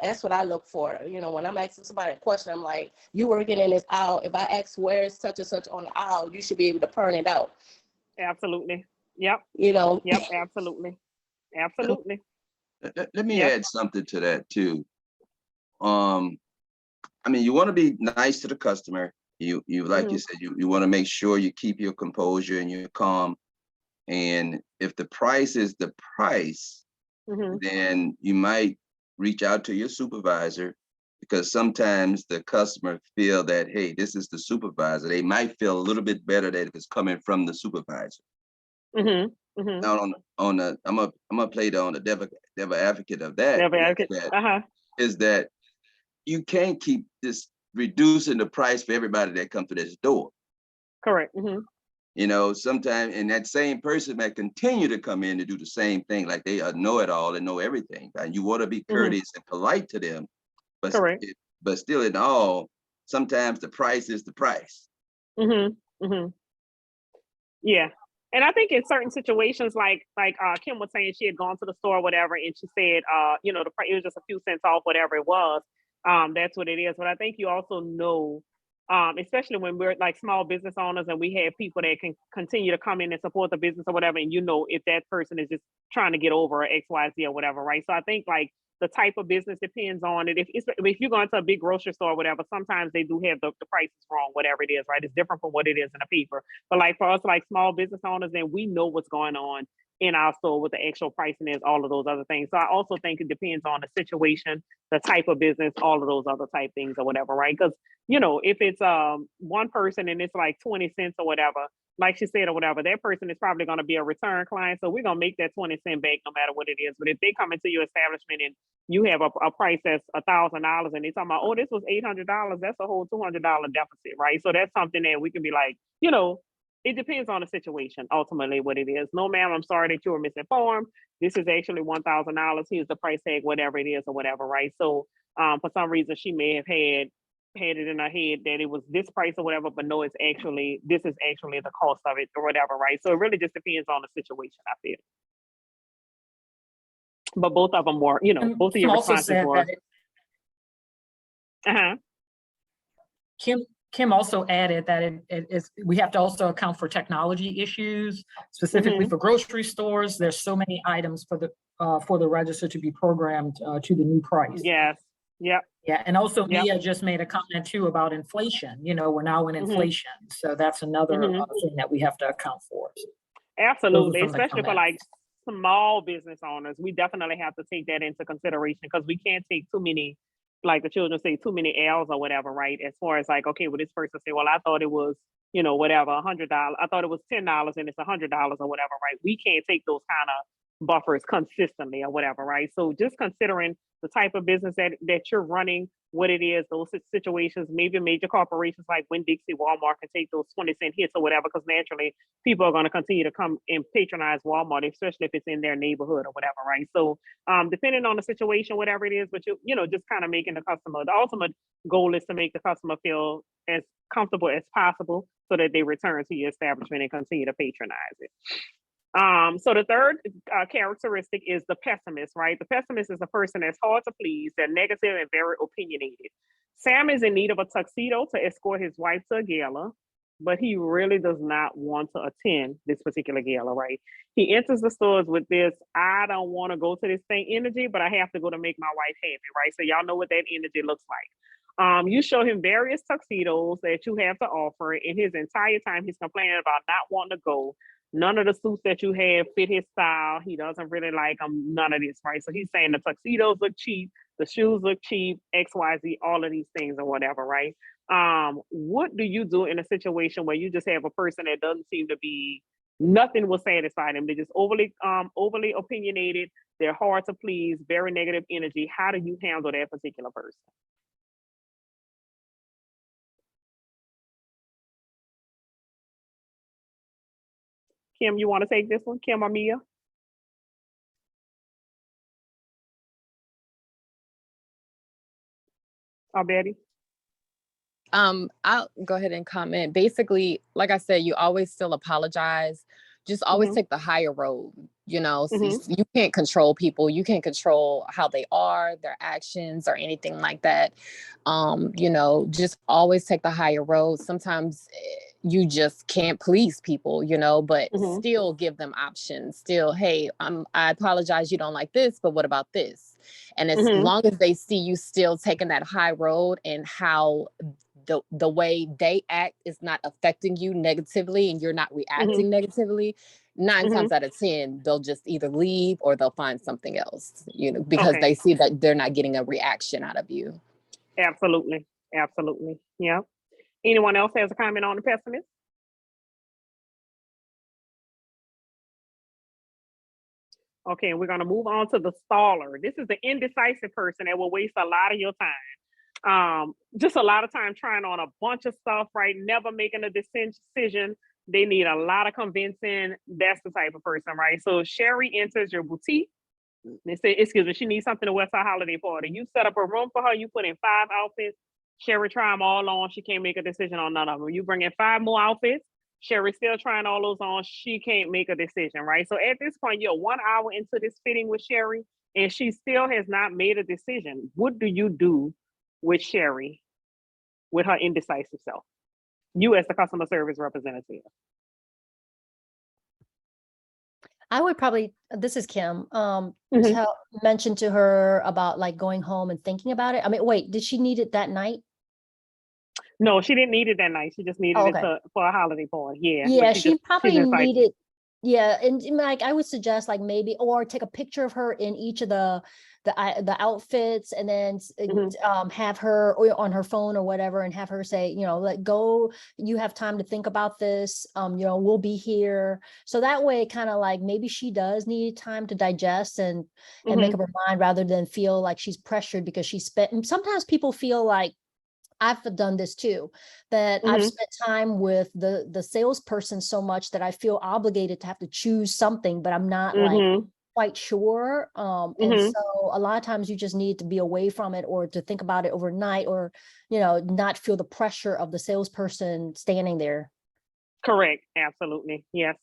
That's what I look for. When I'm asking somebody a question, I'm like, you working in this aisle. If I ask where is such and such on the aisle, you should be able to point it out. Absolutely. Yep. Yep. Absolutely. Absolutely. Let me add something to that too. You want to be nice to the customer. You like you said, you want to make sure you keep your composure and you're calm. And if the price is the price, then you might reach out to your supervisor, because sometimes the customer feel that, hey, this is the supervisor. They might feel a little bit better that if it's coming from the supervisor. Now I'm gonna play on the devil advocate of that. Devil advocate. Is that you can't keep this reducing the price for everybody that comes to this door. Correct. Sometimes, and that same person might continue to come in to do the same thing, like they know it all and know everything. And you want to be courteous and polite to them, but still in all, sometimes the price is the price. Yeah. And I think in certain situations, like Kim was saying, she had gone to the store or whatever, and she said, the price, it was just a few cents off, whatever it was. That's what it is. But I think you also know, especially when we're like small business owners and we have people that can continue to come in and support the business or whatever, and if that person is just trying to get over X, Y, Z or whatever, right? So I think like the type of business depends on it. If you're going to a big grocery store or whatever, sometimes they do have the prices wrong, whatever it is, right? It's different from what it is in a paper. But like for us, like small business owners, then we know what's going on in our store, what the actual pricing is, all of those other things. So I also think it depends on the situation, the type of business, all of those other type things or whatever, right? Because, if it's one person and it's like 20 cents or whatever, like she said or whatever, that person is probably going to be a return client. So we're going to make that 20 cent back no matter what it is. But if they come into your establishment and you have a price that's $1,000 and they talking about, oh, this was $800, that's a whole $200 deficit, right? So that's something that we can be like, it depends on the situation, ultimately what it is. No, ma'am, I'm sorry that you were misinformed. This is actually $1,000. Here's the price tag, whatever it is or whatever, right? So for some reason, she may have had it in her head that it was this price or whatever, but no, this is actually the cost of it or whatever, right? So it really just depends on the situation, I feel. But both of them were, both of your responses were. Kim also added that we have to also account for technology issues, specifically for grocery stores. There's so many items for the register to be programmed to the new price. Yes. Yep. Yeah, and also Mia just made a comment too about inflation. We're now in inflation, so that's another thing that we have to account for. Absolutely, especially for like small business owners, we definitely have to take that into consideration because we can't take too many, like the children say, too many L's or whatever, right? As far as like, okay, well, this person say, well, I thought it was, whatever, $100. I thought it was $10 and it's $100 or whatever, right? We can't take those kind of buffers consistently or whatever, right? So just considering the type of business that you're running, what it is, those situations, maybe major corporations like Winn-Dixie, Walmart can take those 20 cent hits or whatever, because naturally people are going to continue to come and patronize Walmart, especially if it's in their neighborhood or whatever, right? So depending on the situation, whatever it is, but just kind of making the ultimate goal is to make the customer feel as comfortable as possible so that they return to your establishment and continue to patronize it. So the third characteristic is the pessimist, right? The pessimist is a person that's hard to please, they're negative and very opinionated. Sam is in need of a tuxedo to escort his wife to a gala, but he really does not want to attend this particular gala, right? He enters the stores with this, I don't want to go to this thing energy, but I have to go to make my wife happy, right? So y'all know what that energy looks like. You show him various tuxedos that you have to offer, and his entire time he's complaining about not wanting to go. none of the suits that you have fit his style. He doesn't really like them, none of this, right? So he's saying the tuxedos look cheap, the shoes look cheap, XYZ, all of these things or whatever, right? What do you do in a situation where you just have a person that doesn't seem to be, nothing will satisfy them? They're just overly opinionated, they're hard to please, very negative energy. How do you handle that particular person? Kim, you want to take this one? Kim or Mia? Or Betty? I'll go ahead and comment. Basically, like I said, you always still apologize. Just always take the higher road. You know, so you can't control people. You can't control how they are, their actions, or anything like that. You know, just always take the higher road. Sometimes you just can't please people, you know, but still give them options. Still, hey, I apologize, you don't like this, but what about this? And as long as they see you still taking that high road and how the way they act is not affecting you negatively and you're not reacting negatively, 9 times out of 10, they'll just either leave or they'll find something else, you know, because they see that they're not getting a reaction out of you. Absolutely. Absolutely. Yeah. Anyone else has a comment on the pessimist? Okay, we're going to move on to the staller. This is the indecisive person that will waste a lot of your time. Just a lot of time trying on a bunch of stuff, right? Never making a decision. They need a lot of convincing. That's the type of person, right? So Sherry enters your boutique. They say, excuse me, she needs something to wear for a holiday party. You set up a room for her. You put in 5 outfits. Sherry try them all on. She can't make a decision on none of them. You bring in 5 more outfits. Sherry still trying all those on. She can't make a decision, right? So at this point, you're 1 hour into this fitting with Sherry, and she still has not made a decision. What do you do with Sherry, with her indecisive self? You as the customer service representative. I would probably, this is Kim, mention to her about like going home and thinking about it. I mean, wait, did she need it that night? No, she didn't need it that night. She just needed it for a holiday party. Yeah. Yeah, she probably needed. Yeah, and like I would suggest like maybe, or take a picture of her in each of the outfits, and then have her on her phone or whatever, and have her say, you know, let go. You have time to think about this. You know, we'll be here. So that way, kind of like maybe she does need time to digest and make up her mind, rather than feel like she's pressured because she spent. And sometimes people feel like, I've done this too, that I've spent time with the salesperson so much that I feel obligated to have to choose something, but I'm not like quite sure. And so a lot of times you just need to be away from it, or to think about it overnight, or, you know, not feel the pressure of the salesperson standing there. Correct. Absolutely. Yes.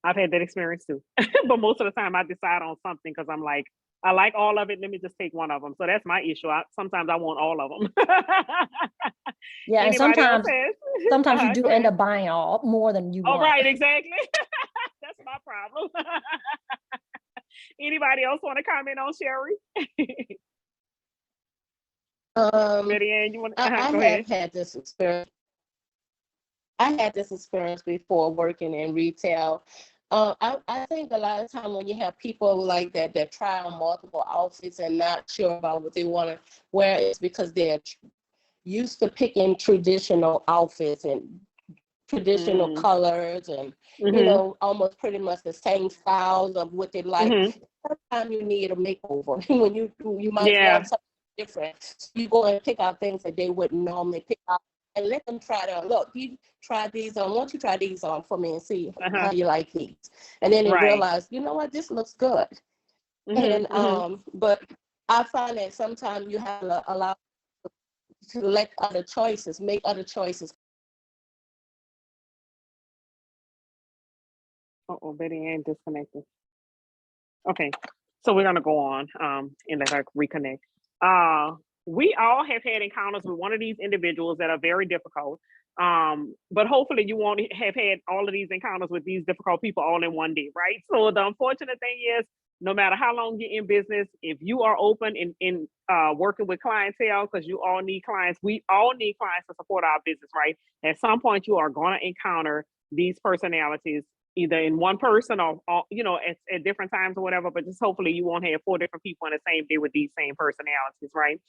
I've had that experience too. But most of the time I decide on something because I'm like, I like all of it. Let me just take one of them. So that's my issue. Sometimes I want all of them. Yeah, and sometimes you do end up buying more than you want. Right, exactly. That's my problem. Anybody else want to comment on Sherry? Betty Ann, you want to go ahead? Had this experience. I had this experience before working in retail. I think a lot of time when you have people like that try on multiple outfits and not sure about what they want to wear, it's because they're used to picking traditional outfits and traditional colors, and you know, almost pretty much the same styles of what they like. Sometimes you need a makeover when you might want something different. So you go and pick out things that they wouldn't normally pick out, and let them try to look. You try these on. Why don't you try these on for me and see how you like these? And then they realize, you know what, this looks good. And but I find that sometimes you have to allow to let other choices, make other choices. Uh-oh, Betty Ann disconnected. Okay, so we're gonna go on and let her reconnect. We all have had encounters with one of these individuals that are very difficult. But hopefully you won't have had all of these encounters with these difficult people all in one day, right? So the unfortunate thing is, no matter how long you're in business, if you are open in working with clientele, because you all need clients, we all need clients to support our business, right? At some point, you are going to encounter these personalities either in one person or you know, at different times or whatever, but just hopefully you won't have 4 different people on the same day with these same personalities, right?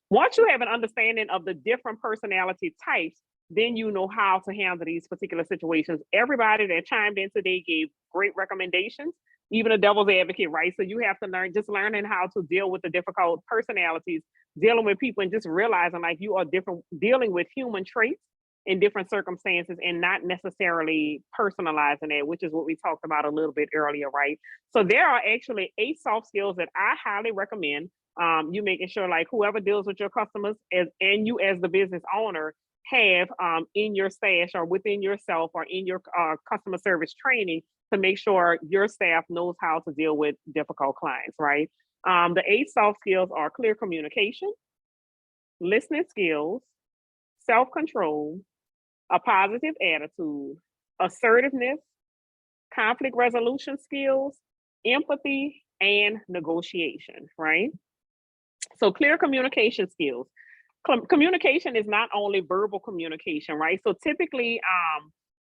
Once you have an understanding of the different personality types, then you know how to handle these particular situations. Everybody that chimed in today gave great recommendations, even a devil's advocate, right? So you have to learning how to deal with the difficult personalities, dealing with people, and just realizing like you are different, dealing with human traits in different circumstances, and not necessarily personalizing it, which is what we talked about a little bit earlier, right? So there are actually 8 soft skills that I highly recommend. You making sure like whoever deals with your customers and you as the business owner have in your stash or within yourself or in your customer service training to make sure your staff knows how to deal with difficult clients, right? The 8 soft skills are clear communication, listening skills, self-control, a positive attitude, assertiveness, conflict resolution skills, empathy, and negotiation, right? So clear communication skills. Communication is not only verbal communication, right? So typically,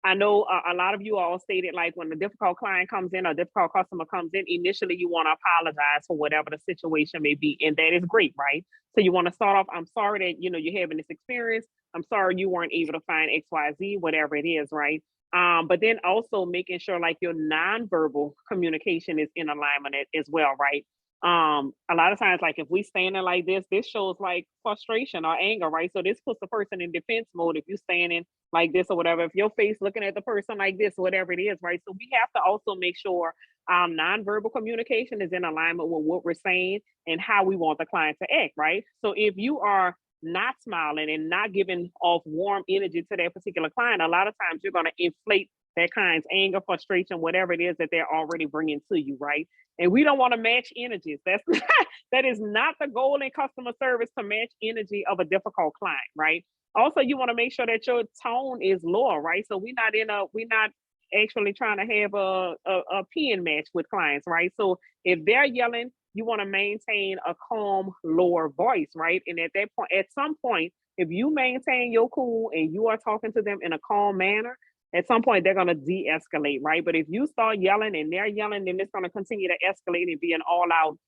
I know a lot of you all stated like when a difficult client comes in or a difficult customer comes in, initially you want to apologize for whatever the situation may be. And that is great, right? So you want to start off, I'm sorry that, you know, you're having this experience. I'm sorry you weren't able to find XYZ, whatever it is, right? But then also making sure like your nonverbal communication is in alignment as well, right? A lot of times, like if we standing like this shows like frustration or anger, right? So this puts the person in defense mode. If you're standing like this or whatever, if your face looking at the person like this, whatever it is, right? So we have to also make sure nonverbal communication is in alignment with what we're saying and how we want the client to act, right? So if you are not smiling and not giving off warm energy to that particular client, a lot of times you're going to inflate that client's anger, frustration, whatever it is that they're already bringing to you, right? And we don't want to match energies. That is not the goal in customer service, to match energy of a difficult client, right? Also, you want to make sure that your tone is lower, right? So we're not actually trying to have a pen match with clients, right? So if they're yelling, you want to maintain a calm, lower voice, right? And at that point, at some point, if you maintain your cool and you are talking to them in a calm manner, at some point they're going to de-escalate, right? But if you start yelling and they're yelling, then it's going to continue to escalate and be an all-out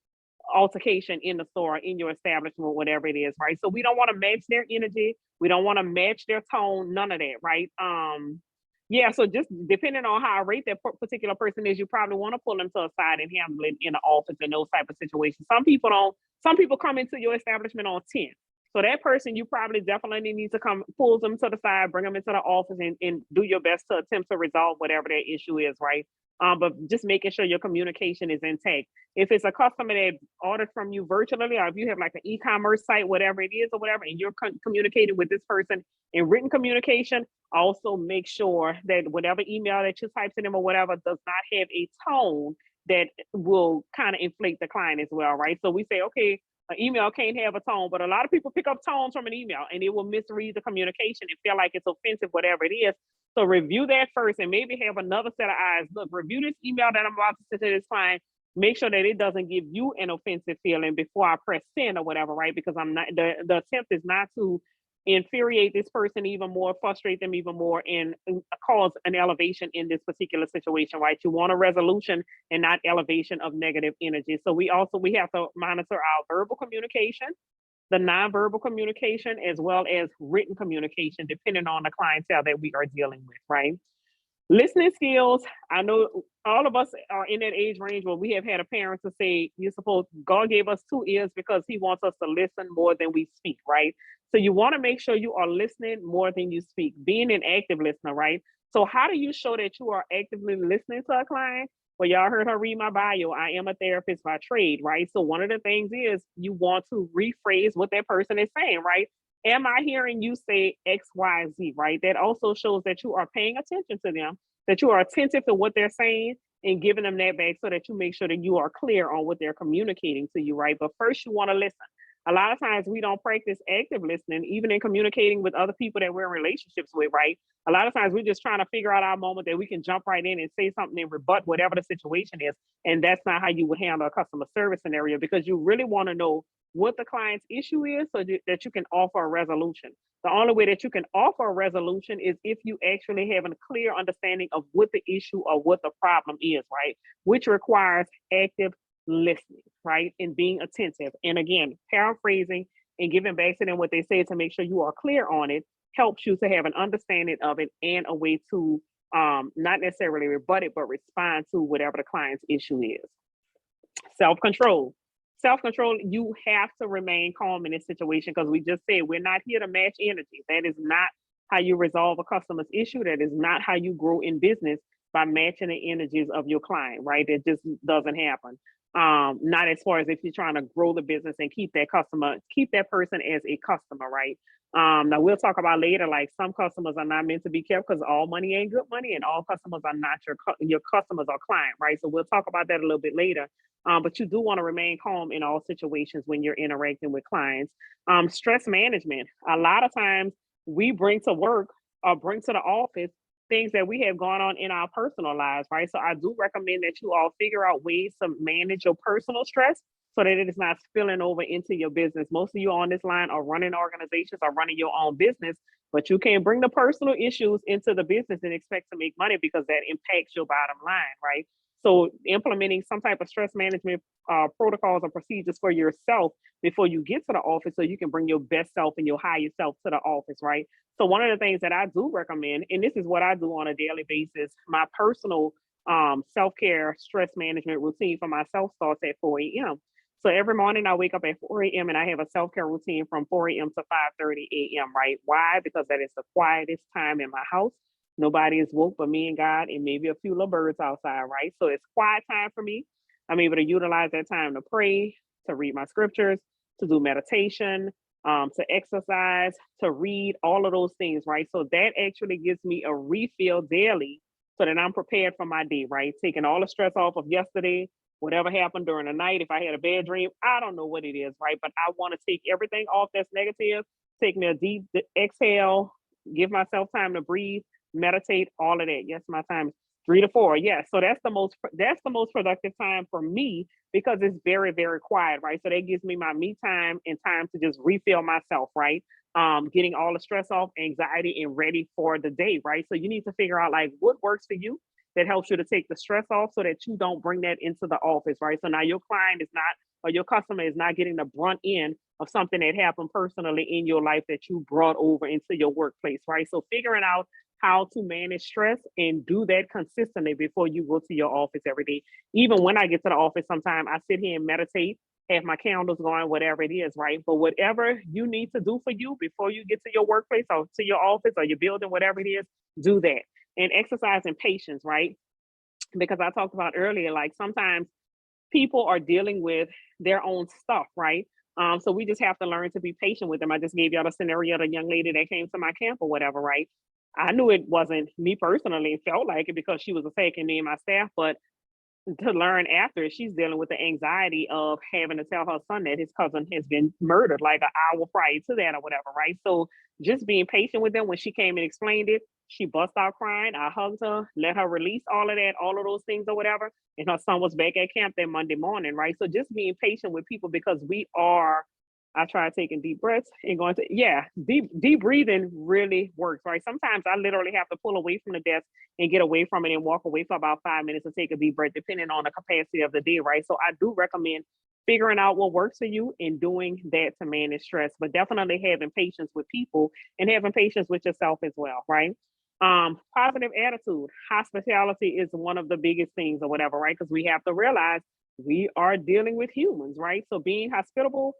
altercation in the store, in your establishment, whatever it is, right? So we don't want to match their energy. We don't want to match their tone, none of that, right? Yeah, so just depending on how irate that particular person is, you probably want to pull them to a side and handle it in the office in those type of situations. Some people come into your establishment on 10. So that person, you probably definitely need to pull them to the side, bring them into the office and do your best to attempt to resolve whatever that issue is, right? But just making sure your communication is intact. If it's a customer that ordered from you virtually, or if you have like an e-commerce site, whatever it is or whatever, and you're communicating with this person in written communication, also make sure that whatever email that you type to them or whatever does not have a tone that will kind of inflate the client as well, right? So we say, okay, an email can't have a tone, but a lot of people pick up tones from an email and it will misread the communication and feel like it's offensive, whatever it is. So review that first and maybe have another set of eyes. Look, review this email that I'm about to send to this client. Make sure that it doesn't give you an offensive feeling before I press send or whatever, right? Because the attempt is not to infuriate this person even more, frustrate them even more, and cause an elevation in this particular situation, right? You want a resolution and not elevation of negative energy. So we have to monitor our verbal communication, the nonverbal communication, as well as written communication, depending on the clientele that we are dealing with, right? Listening skills. I know all of us are in that age range where we have had a parent to say, God gave us 2 ears because he wants us to listen more than we speak, right? So you want to make sure you are listening more than you speak, being an active listener, right? So how do you show that you are actively listening to a client? Well, y'all heard her read my bio. I am a therapist by trade, right? So one of the things is you want to rephrase what that person is saying, right? Am I hearing you say X, Y, Z, right? That also shows that you are paying attention to them, that you are attentive to what they're saying and giving them that back so that you make sure that you are clear on what they're communicating to you, right? But first you want to listen. A lot of times we don't practice active listening, even in communicating with other people that we're in relationships with, right? A lot of times we're just trying to figure out our moment that we can jump right in and say something and rebut whatever the situation is. And that's not how you would handle a customer service scenario, because you really want to know what the client's issue is so that you can offer a resolution. The only way that you can offer a resolution is if you actually have a clear understanding of what the issue or what the problem is, right? Which requires active listening, right? And being attentive. And again, paraphrasing and giving back to them what they say to make sure you are clear on it helps you to have an understanding of it and a way to not necessarily rebut it, but respond to whatever the client's issue is. Self-control. Self-control, you have to remain calm in this situation, because we just said we're not here to match energy. That is not how you resolve a customer's issue. That is not how you grow in business, by matching the energies of your client, right? It just doesn't happen. Not as far as if you're trying to grow the business and keep that customer, keep that person as a customer, right? Now we'll talk about later, like some customers are not meant to be kept, because all money ain't good money, and all customers are not your customers or client, right? So we'll talk about that a little bit later. But you do want to remain calm in all situations when you're interacting with clients. Stress management. A lot of times we bring to work or bring to the office things that we have going on in our personal lives, right? So I do recommend that you all figure out ways to manage your personal stress so that it is not spilling over into your business. Most of you on this line are running organizations, are running your own business, but you can't bring the personal issues into the business and expect to make money, because that impacts your bottom line, right? So implementing some type of stress management protocols or procedures for yourself before you get to the office, so you can bring your best self and your highest self to the office, right? So one of the things that I do recommend, and this is what I do on a daily basis, my personal self-care stress management routine for myself starts at 4 a.m. So every morning I wake up at 4 a.m. and I have a self-care routine from 4 a.m. to 5:30 a.m., right? Why? Because that is the quietest time in my house. Nobody is woke but me and God, and maybe a few little birds outside, right? So it's quiet time for me. I'm able to utilize that time to pray, to read my scriptures, to do meditation, to exercise, to read, all of those things, right? So that actually gives me a refill daily so that I'm prepared for my day, right? Taking all the stress off of yesterday, whatever happened during the night. If I had a bad dream, I don't know what it is, right? But I want to take everything off that's negative, take me a deep exhale, give myself time to breathe, meditate, all of that. Yes, my time is 3 to 4. Yes. So that's the most productive time for me, because it's very, very quiet, right? So that gives me my me time and time to just refill myself, right? Getting all the stress off, anxiety, and ready for the day, right? So you need to figure out like what works for you that helps you to take the stress off so that you don't bring that into the office, right? So now your client is not, or your customer is not getting the brunt end of something that happened personally in your life that you brought over into your workplace, right? So figuring out how to manage stress and do that consistently before you go to your office every day. Even when I get to the office, sometimes I sit here and meditate, have my candles going, whatever it is, right? But whatever you need to do for you before you get to your workplace or to your office or your building, whatever it is, do that. And exercise and patience, right? Because I talked about earlier, like sometimes people are dealing with their own stuff, right? So we just have to learn to be patient with them. I just gave y'all the scenario of the young lady that came to my camp or whatever, right? I knew it wasn't me personally. It felt like it because she was attacking me and my staff, but to learn after, she's dealing with the anxiety of having to tell her son that his cousin has been murdered like an hour prior to that or whatever, right? So just being patient with them. When she came and explained it, she bust out crying. I hugged her, let her release all of that, all of those things or whatever. And her son was back at camp that Monday morning, right? So just being patient with people, because I try taking deep breaths and going to, deep breathing really works, right? Sometimes I literally have to pull away from the desk and get away from it and walk away for about 5 minutes and take a deep breath, depending on the capacity of the day, right? So I do recommend figuring out what works for you and doing that to manage stress, but definitely having patience with people and having patience with yourself as well, right? Positive attitude. Hospitality is one of the biggest things or whatever, right? Because we have to realize we are dealing with humans, right? So being hospitable,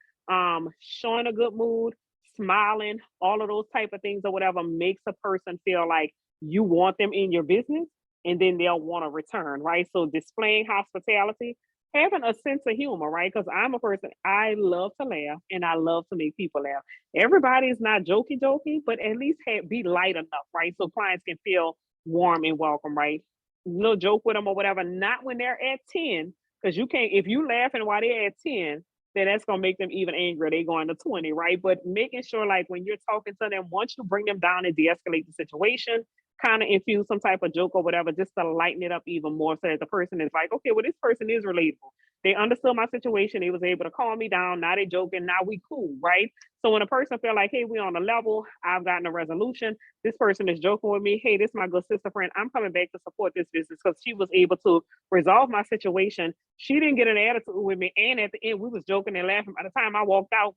showing a good mood, smiling, all of those type of things or whatever makes a person feel like you want them in your business, and then they'll want to return, right? So displaying hospitality, having a sense of humor, right? Because I'm a person, I love to laugh and I love to make people laugh. Everybody is not jokey, but at least be light enough, right? So clients can feel warm and welcome, right? Little joke with them or whatever, not when they're at 10, because you can't, if you laughing while they're at 10, then that's gonna make them even angrier. They going to 20, right? But making sure like when you're talking to them, once you bring them down and de-escalate the situation, kind of infuse some type of joke or whatever, just to lighten it up even more so that the person is like, okay, well, this person is relatable. They understood my situation. They was able to calm me down. Now they joking. Now we cool, right? So when a person feel like, hey, we on a level, I've gotten a resolution. This person is joking with me. Hey, this is my good sister friend. I'm coming back to support this business because she was able to resolve my situation. She didn't get an attitude with me. And at the end, we was joking and laughing. By the time I walked out,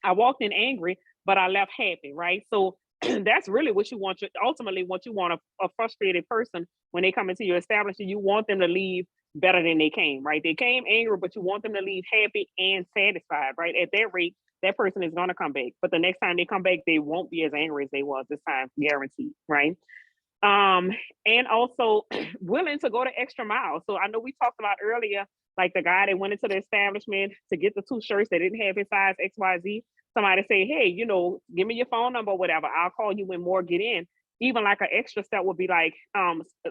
I walked in angry, but I left happy, right? So that's really what you want. Ultimately, what you want a frustrated person when they come into your establishment, you want them to leave better than they came, right? They came angry, but you want them to leave happy and satisfied, right? At that rate, that person is going to come back. But the next time they come back, they won't be as angry as they was this time, guaranteed, right? And also willing to go the extra mile. So I know we talked about earlier, like the guy that went into the establishment to get the 2 shirts that didn't have his size XYZ. Somebody say, hey, you know, give me your phone number or whatever. I'll call you when more get in. Even like an extra step would be like,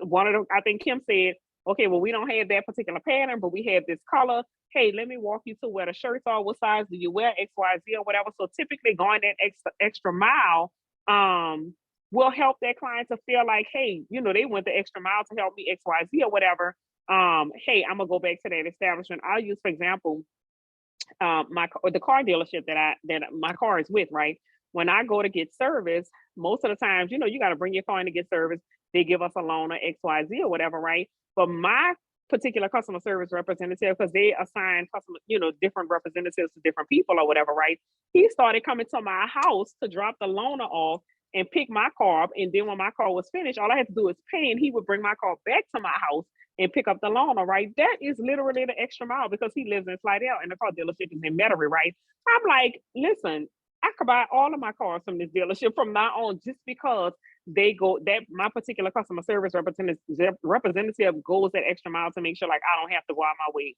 one of them, I think Kim said, okay, well, we don't have that particular pattern, but we have this color. Hey, let me walk you to where the shirts are. What size do you wear? XYZ or whatever. So typically going that extra mile will help that client to feel like, hey, you know, they went the extra mile to help me XYZ or whatever. Hey, I'm gonna go back to that establishment. I'll use, for example, the car dealership that my car is with, right? When I go to get service, most of the times, you know, you got to bring your car in to get service. They give us a loan or XYZ or whatever, right? But my particular customer service representative, because they assign customer, you know, different representatives to different people or whatever, right? He started coming to my house to drop the loaner off and pick my car up. And then when my car was finished, all I had to do is pay, and he would bring my car back to my house and pick up the loaner, right? That is literally the extra mile because he lives in Slidell and the car dealership is in Metairie, right? I'm like, listen, I could buy all of my cars from this dealership from now on just because they go, that my particular customer service representative goes that extra mile to make sure like I don't have to go out my way.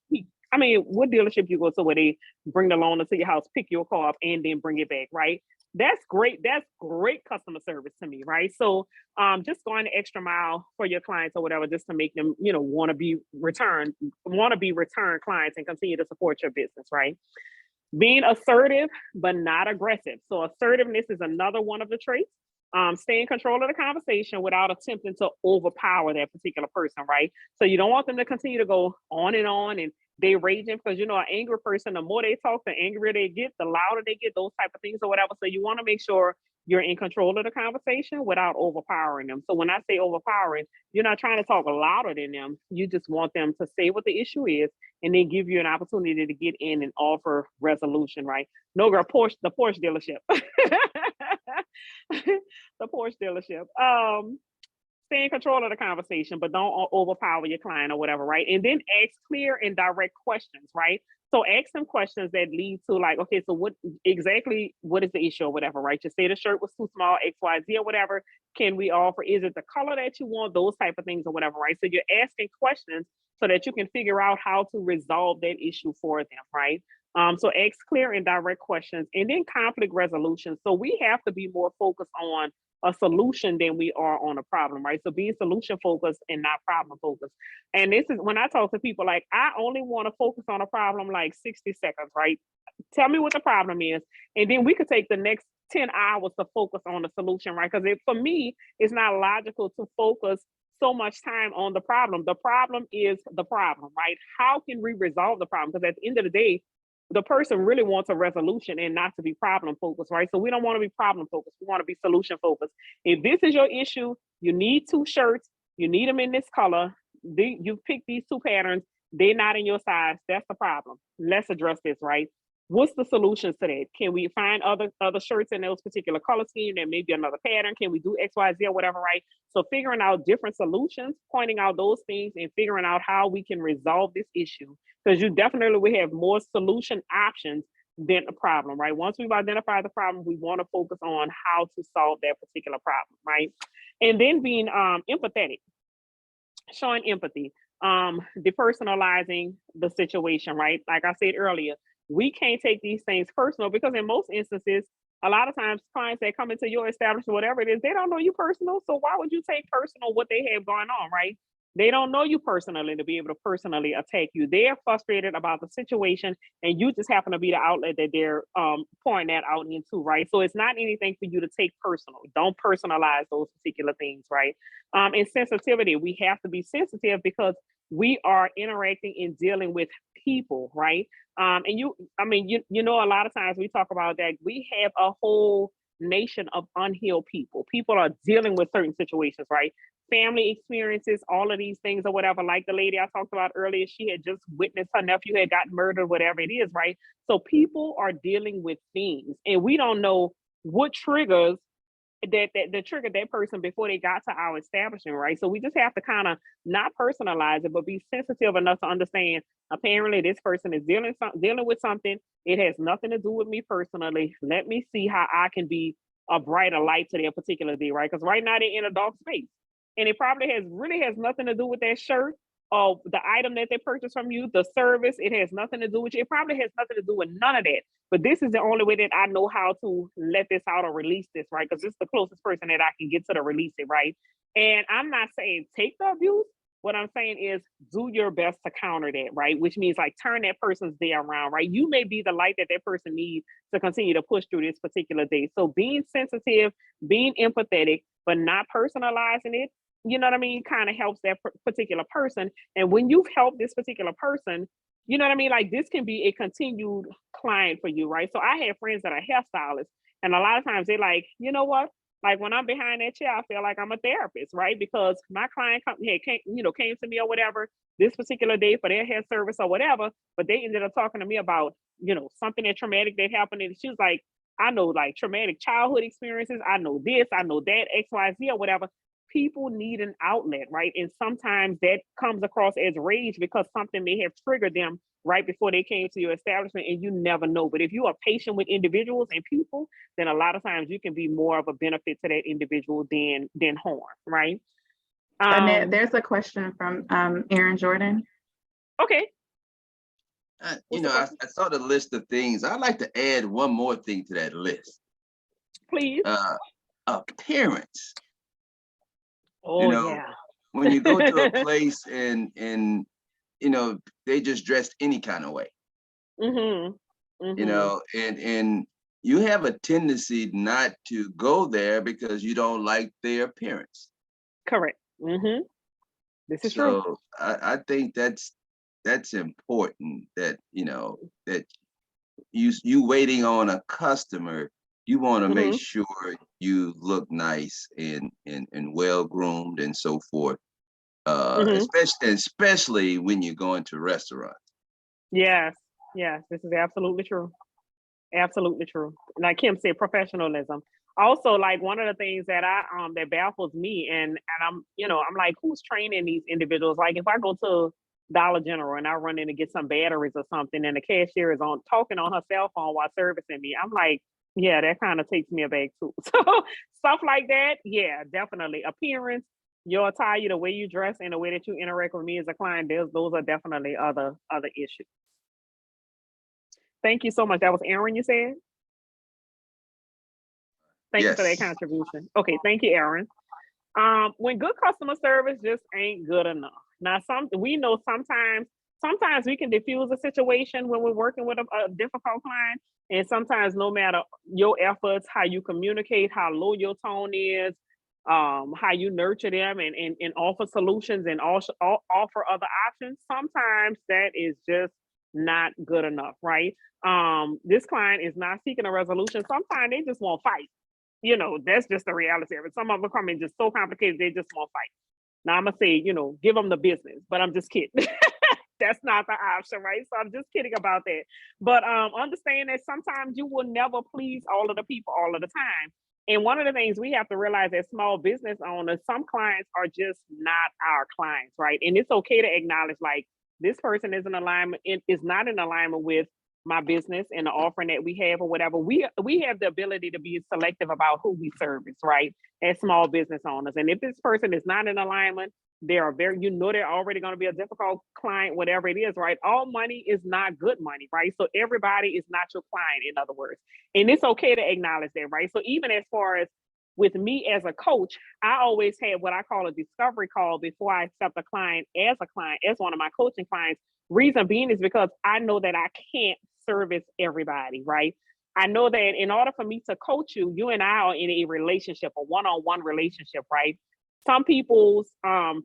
I mean, what dealership you go to where they bring the loaner to your house, pick your car up, and then bring it back, right? That's great. That's great customer service to me, right? So just going the extra mile for your clients or whatever, just to make them, you know, want to be return clients and continue to support your business, right? Being assertive, but not aggressive. So assertiveness is another one of the traits. Stay in control of the conversation without attempting to overpower that particular person, right? So you don't want them to continue to go on and they raging, because you know, an angry person, the more they talk, the angrier they get, the louder they get, those type of things or whatever. So you want to make sure you're in control of the conversation without overpowering them. So when I say overpowering, you're not trying to talk louder than them. You just want them to say what the issue is and then give you an opportunity to get in and offer resolution, right? No, girl, the Porsche dealership. The Porsche dealership. Stay in control of the conversation, but don't overpower your client or whatever, right? And then ask clear and direct questions, right? So ask them questions that lead to like, okay, so what is the issue or whatever, right? Just say the shirt was too small, XYZ or whatever. Can we offer, is it the color that you want? Those type of things or whatever, right? So you're asking questions so that you can figure out how to resolve that issue for them, right? So ask clear and direct questions, and then conflict resolution. So we have to be more focused on a solution than we are on a problem, right? So being solution focused and not problem focused. And this is when I talk to people, like, I only want to focus on a problem like 60 seconds, right? Tell me what the problem is. And then we could take the next 10 hours to focus on the solution, right? Because for me, it's not logical to focus so much time on the problem. The problem is the problem, right? How can we resolve the problem? Because at the end of the day, the person really wants a resolution and not to be problem focused, right? So we don't want to be problem focused. We want to be solution focused. If this is your issue, you need 2 shirts, you need them in this color, you pick these 2 patterns, they're not in your size, that's the problem. Let's address this, right? What's the solutions to that? Can we find other shirts in those particular color scheme that may be another pattern? Can we do XYZ or whatever, right? So figuring out different solutions, pointing out those things and figuring out how we can resolve this issue, because you definitely will have more solution options than a problem, right? Once we've identified the problem, we want to focus on how to solve that particular problem, right? And then being empathetic, showing empathy, depersonalizing the situation, right? Like I said earlier, we can't take these things personal because in most instances, a lot of times clients that come into your establishment, whatever it is, they don't know you personal. So why would you take personal what they have going on, right? They don't know you personally to be able to personally attack you. They're frustrated about the situation, and you just happen to be the outlet that they're pouring that out into, right? So it's not anything for you to take personal. Don't personalize those particular things, right? And sensitivity, we have to be sensitive because we are interacting and dealing with people, right? And you know, a lot of times we talk about that we have a whole nation of unhealed people. People are dealing with certain situations, right? Family experiences, all of these things or whatever. Like the lady I talked about earlier, she had just witnessed her nephew had gotten murdered, whatever it is, right? So people are dealing with things, and we don't know what triggers that triggered that person before they got to our establishment, right? So we just have to kind of not personalize it, but be sensitive enough to understand. Apparently, this person is dealing with something. It has nothing to do with me personally. Let me see how I can be a brighter light to their particular day, right? Because right now they're in a dark space, and it probably really has nothing to do with that shirt or the item that they purchased from you, the service. It has nothing to do with you. It probably has nothing to do with none of that. But this is the only way that I know how to let this out or release this, right? Because it's the closest person that I can get to release it, right? And I'm not saying take the abuse. What I'm saying is do your best to counter that, right? Which means like turn that person's day around, right? You may be the light that person needs to continue to push through this particular day. So being sensitive, being empathetic, but not personalizing it, you know what I mean, kind of helps that particular person. And when you've helped this particular person, you know what I mean, like this can be a continued client for you, right? So I have friends that are hairstylists, and a lot of times they're like, you know what, like when I'm behind that chair, I feel like I'm a therapist, right? Because my client came to me or whatever this particular day for their hair service or whatever, but they ended up talking to me about, you know, something that traumatic that happened, and she was like, I know like traumatic childhood experiences, I know this, I know that, XYZ or whatever. People need an outlet, right? And sometimes that comes across as rage because something may have triggered them right before they came to your establishment, and you never know. But if you are patient with individuals and people, then a lot of times you can be more of a benefit to that individual than harm, right? Annette, there's a question from Aaron Jordan. Okay. I saw the list of things. I'd like to add one more thing to that list. Please. Appearance. Oh, yeah. When you go to a place and they just dressed any kind of way. Mm-hmm. Mm-hmm. And you have a tendency not to go there because you don't like their appearance. Correct. Mm-hmm. This is so true. I think that's important that that you waiting on a customer. You want to make sure you look nice and well groomed and so forth. Especially when you're going to restaurants. Yes, this is absolutely true. Absolutely true. Like Kim said, professionalism. Also, like one of the things that that baffles me, and I'm like, who's training these individuals? Like if I go to Dollar General and I run in to get some batteries or something, and the cashier is talking on her cell phone while servicing me, I'm like, yeah, that kind of takes me aback too. So stuff like that, yeah, definitely. Appearance, your attire, the way you dress, and the way that you interact with me as a client, those are definitely other issues. Thank you so much. That was Aaron, you said? Thank you for that contribution. Okay, thank you, Aaron. When good customer service just ain't good enough. Now, we know sometimes we can diffuse a situation when we're working with a difficult client, and sometimes no matter your efforts, how you communicate, how low your tone is, how you nurture them and offer solutions and also offer other options, sometimes that is just not good enough, right? This client is not seeking a resolution. Sometimes they just won't fight. That's just the reality of it. Some of them come in just so complicated, they just won't fight. Now I'm gonna say, give them the business, but I'm just kidding. That's not the option, right? So I'm just kidding about that. But understand that sometimes you will never please all of the people all of the time. And one of the things we have to realize as small business owners, some clients are just not our clients, right? And it's okay to acknowledge like this person is not in alignment with my business and the offering that we have or whatever. We have the ability to be selective about who we service, right? As small business owners. And if this person is not in alignment, they're already going to be a difficult client, whatever it is, right? All money is not good money, right? So everybody is not your client, in other words. And it's okay to acknowledge that, right? So even as far as with me as a coach, I always had what I call a discovery call before I accept a client, as one of my coaching clients. Reason being is because I know that I can't service everybody, right? I know that in order for me to coach you, you and I are in a relationship, a one-on-one relationship, right? Some people's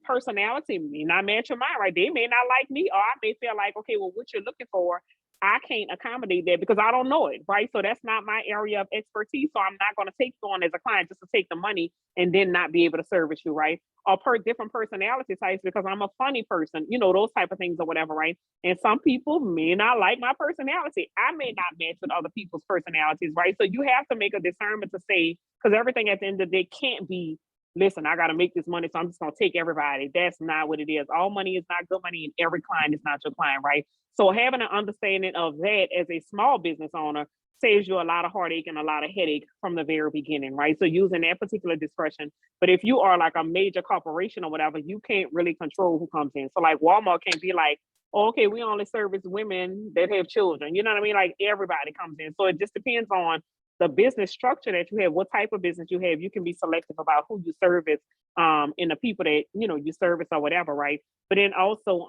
personality may not match your mind, right? They may not like me, or I may feel like, okay, well, what you're looking for, I can't accommodate that because I don't know it, right? So that's not my area of expertise. So I'm not going to take you on as a client just to take the money and then not be able to service you, right? Or per different personality types because I'm a funny person, you know, those type of things or whatever, right? And some people may not like my personality. I may not match with other people's personalities, right? So you have to make a discernment to say, because everything at the end of the day can't be, listen, I got to make this money, so I'm just going to take everybody. That's not what it is. All money is not good money, and every client is not your client, right? So having an understanding of that as a small business owner saves you a lot of heartache and a lot of headache from the very beginning, right? So using that particular discretion. But if you are like a major corporation or whatever, you can't really control who comes in. So like Walmart can't be like, oh, okay, we only service women that have children. You know what I mean? Like everybody comes in. So it just depends on the business structure that you have, what type of business you have. You can be selective about who you service, and the people that, you know, you service or whatever, right? But then also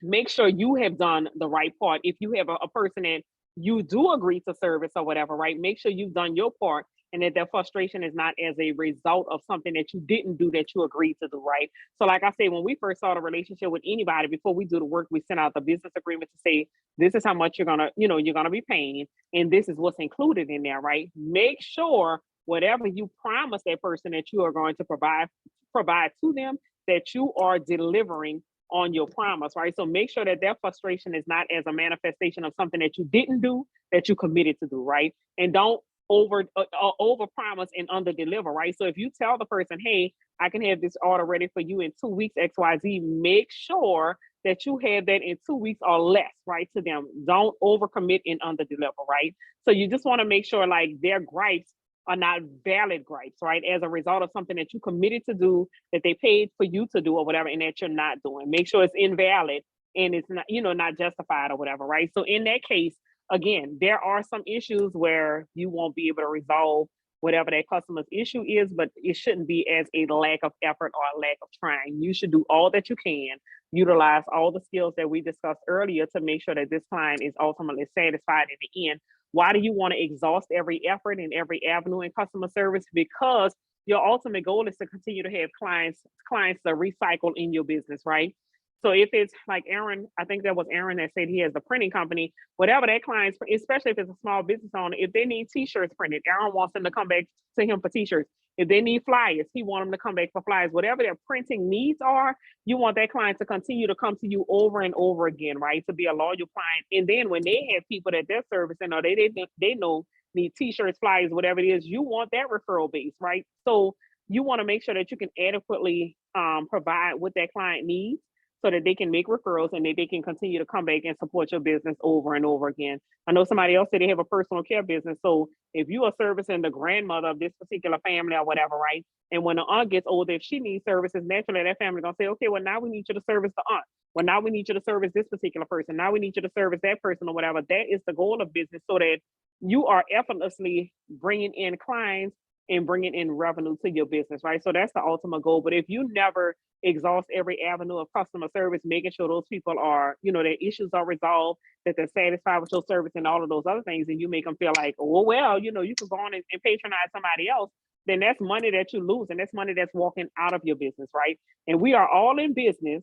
make sure you have done the right part. If you have a person that you do agree to service or whatever, right? Make sure you've done your part and that their frustration is not as a result of something that you didn't do that you agreed to do, right? So like I said, when we first start a relationship with anybody, before we do the work, we send out the business agreement to say, this is how much you're gonna be paying, and this is what's included in there, right? Make sure whatever you promise that person that you are going to provide to them, that you are delivering on your promise, right? So make sure that their frustration is not as a manifestation of something that you didn't do that you committed to do, right? And don't over promise and under deliver, right? So if you tell the person, hey, I can have this order ready for you in 2 weeks, XYZ, make sure that you have that in 2 weeks or less, right? To them. Don't overcommit and under deliver, right? So you just want to make sure like their gripes are not valid gripes, right? As a result of something that you committed to do, that they paid for you to do or whatever, and that you're not doing. Make sure it's invalid and it's not, not justified or whatever, right? So in that case, again, there are some issues where you won't be able to resolve whatever that customer's issue is, but it shouldn't be as a lack of effort or a lack of trying. You should do all that you can, utilize all the skills that we discussed earlier to make sure that this client is ultimately satisfied in the end. Why do you want to exhaust every effort and every avenue in customer service? Because your ultimate goal is to continue to have clients that recycle in your business, right? So if it's like Aaron, I think that was Aaron that said he has the printing company, whatever that client, especially if it's a small business owner, if they need t-shirts printed, Aaron wants them to come back to him for t-shirts. If they need flyers, he wants them to come back for flyers. Whatever their printing needs are, you want that client to continue to come to you over and over again, right? To be a loyal client. And then when they have people that they're servicing or they know need t-shirts, flyers, whatever it is, you want that referral base, right? So you want to make sure that you can adequately provide what that client needs, so that they can make referrals and that they can continue to come back and support your business over and over again. I know somebody else said they have a personal care business. So if you are servicing the grandmother of this particular family or whatever, right? And when the aunt gets older, if she needs services, naturally that family gonna say, okay, well, now we need you to service the aunt. Well, now we need you to service this particular person. Now we need you to service that person or whatever. That is the goal of business, so that you are effortlessly bringing in clients and bringing in revenue to your business, right? So that's the ultimate goal. But if you never exhaust every avenue of customer service, making sure those people are, their issues are resolved, that they're satisfied with your service and all of those other things, and you make them feel like, oh, well, you can go on and patronize somebody else, then that's money that you lose, and that's money that's walking out of your business, right? And we are all in business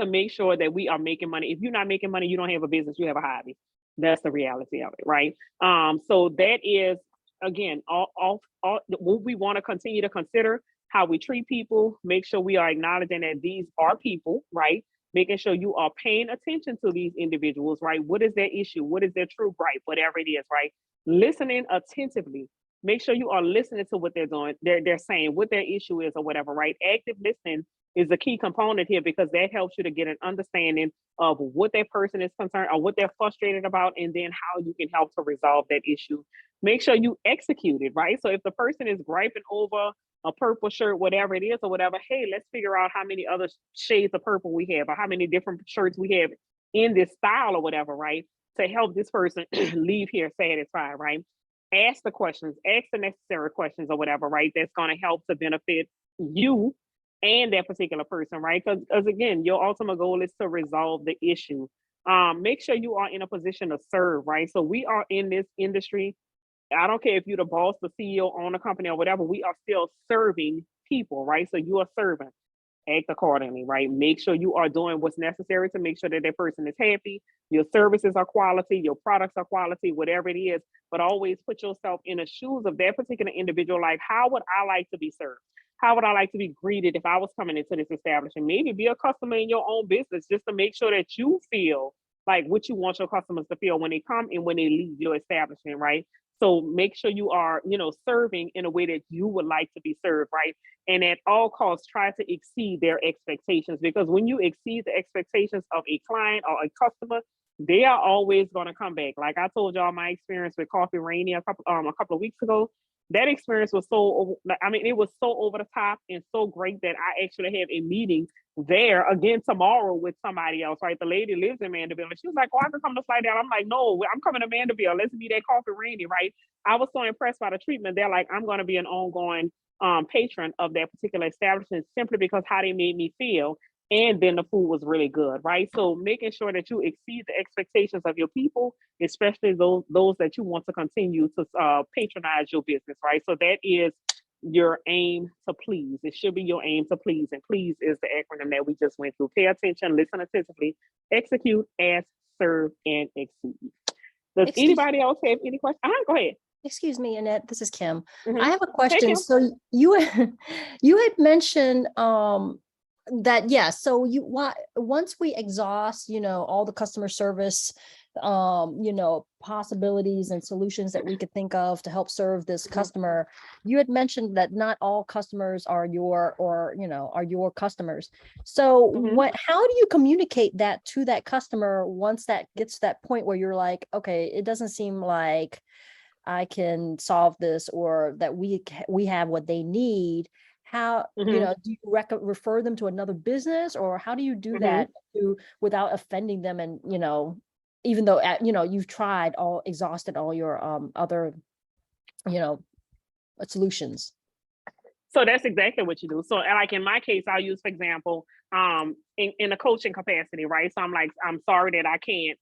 to make sure that we are making money. If you're not making money, you don't have a business, you have a hobby. That's the reality of it, right? So that is, again, all what we want to continue to consider, how we treat people, make sure we are acknowledging that these are people, right? Making sure you are paying attention to these individuals, right? What is their issue? What is their true gripe? Whatever it is, right? Listening attentively. Make sure you are listening to what they're doing, they're saying, what their issue is or whatever, right? Active listening is a key component here, because that helps you to get an understanding of what that person is concerned or what they're frustrated about, and then how you can help to resolve that issue. Make sure you execute it, right? So if the person is griping over a purple shirt, whatever it is or whatever, hey, let's figure out how many other shades of purple we have, or how many different shirts we have in this style or whatever, right? To help this person leave here satisfied, right? ask the questions, ask the necessary questions or whatever, right? That's going to help to benefit you and that particular person, right? Because again, your ultimate goal is to resolve the issue. Make sure you are in a position to serve, right? So we are in this industry. I don't care if you're the boss, the CEO, own a company or whatever, we are still serving people, right? So you are serving. Act accordingly, right? Make sure you are doing what's necessary to make sure that that person is happy. Your services are quality, your products are quality, whatever it is, but always put yourself in the shoes of that particular individual. Like, how would I like to be served? How would I like to be greeted if I was coming into this establishment? Maybe be a customer in your own business just to make sure that you feel like what you want your customers to feel when they come and when they leave your establishment, right? So make sure you are, serving in a way that you would like to be served, right? And at all costs, try to exceed their expectations, because when you exceed the expectations of a client or a customer, they are always going to come back. Like I told y'all, my experience with Coffee Rainy a couple of weeks ago, that experience was it was so over the top and so great that I actually have a meeting there again tomorrow with somebody else, right? The lady lives in Mandeville and she was like, oh, I can come to Slide Down. I'm like, no, I'm coming to Mandeville. Let's be that Coffee Rainy, right? I was so impressed by the treatment. They're like, I'm going to be an ongoing patron of that particular establishment simply because how they made me feel. And then the food was really good, right? So making sure that you exceed the expectations of your people, especially those that you want to continue to patronize your business, right? So that is your aim to please. It should be your aim to please. And please is the acronym that we just went through. Pay attention, listen attentively, execute, ask, serve, and exceed. Does anybody else have any questions? Go ahead. Excuse me, Annette, this is Kim. Mhm. I have a question. Kim. So you had mentioned that, yeah, so once we exhaust, all the customer service, possibilities and solutions that we could think of to help serve this customer, you had mentioned that not all customers are your customers. So how do you communicate that to that customer once that gets to that point where you're like, okay, it doesn't seem like I can solve this, or that we have what they need? How, do you refer them to another business, or how do you do that without offending them? And, even though, you've exhausted all your other, solutions. So that's exactly what you do. So like in my case, I'll use, for example, in a coaching capacity, right? So I'm like, I'm sorry that I can't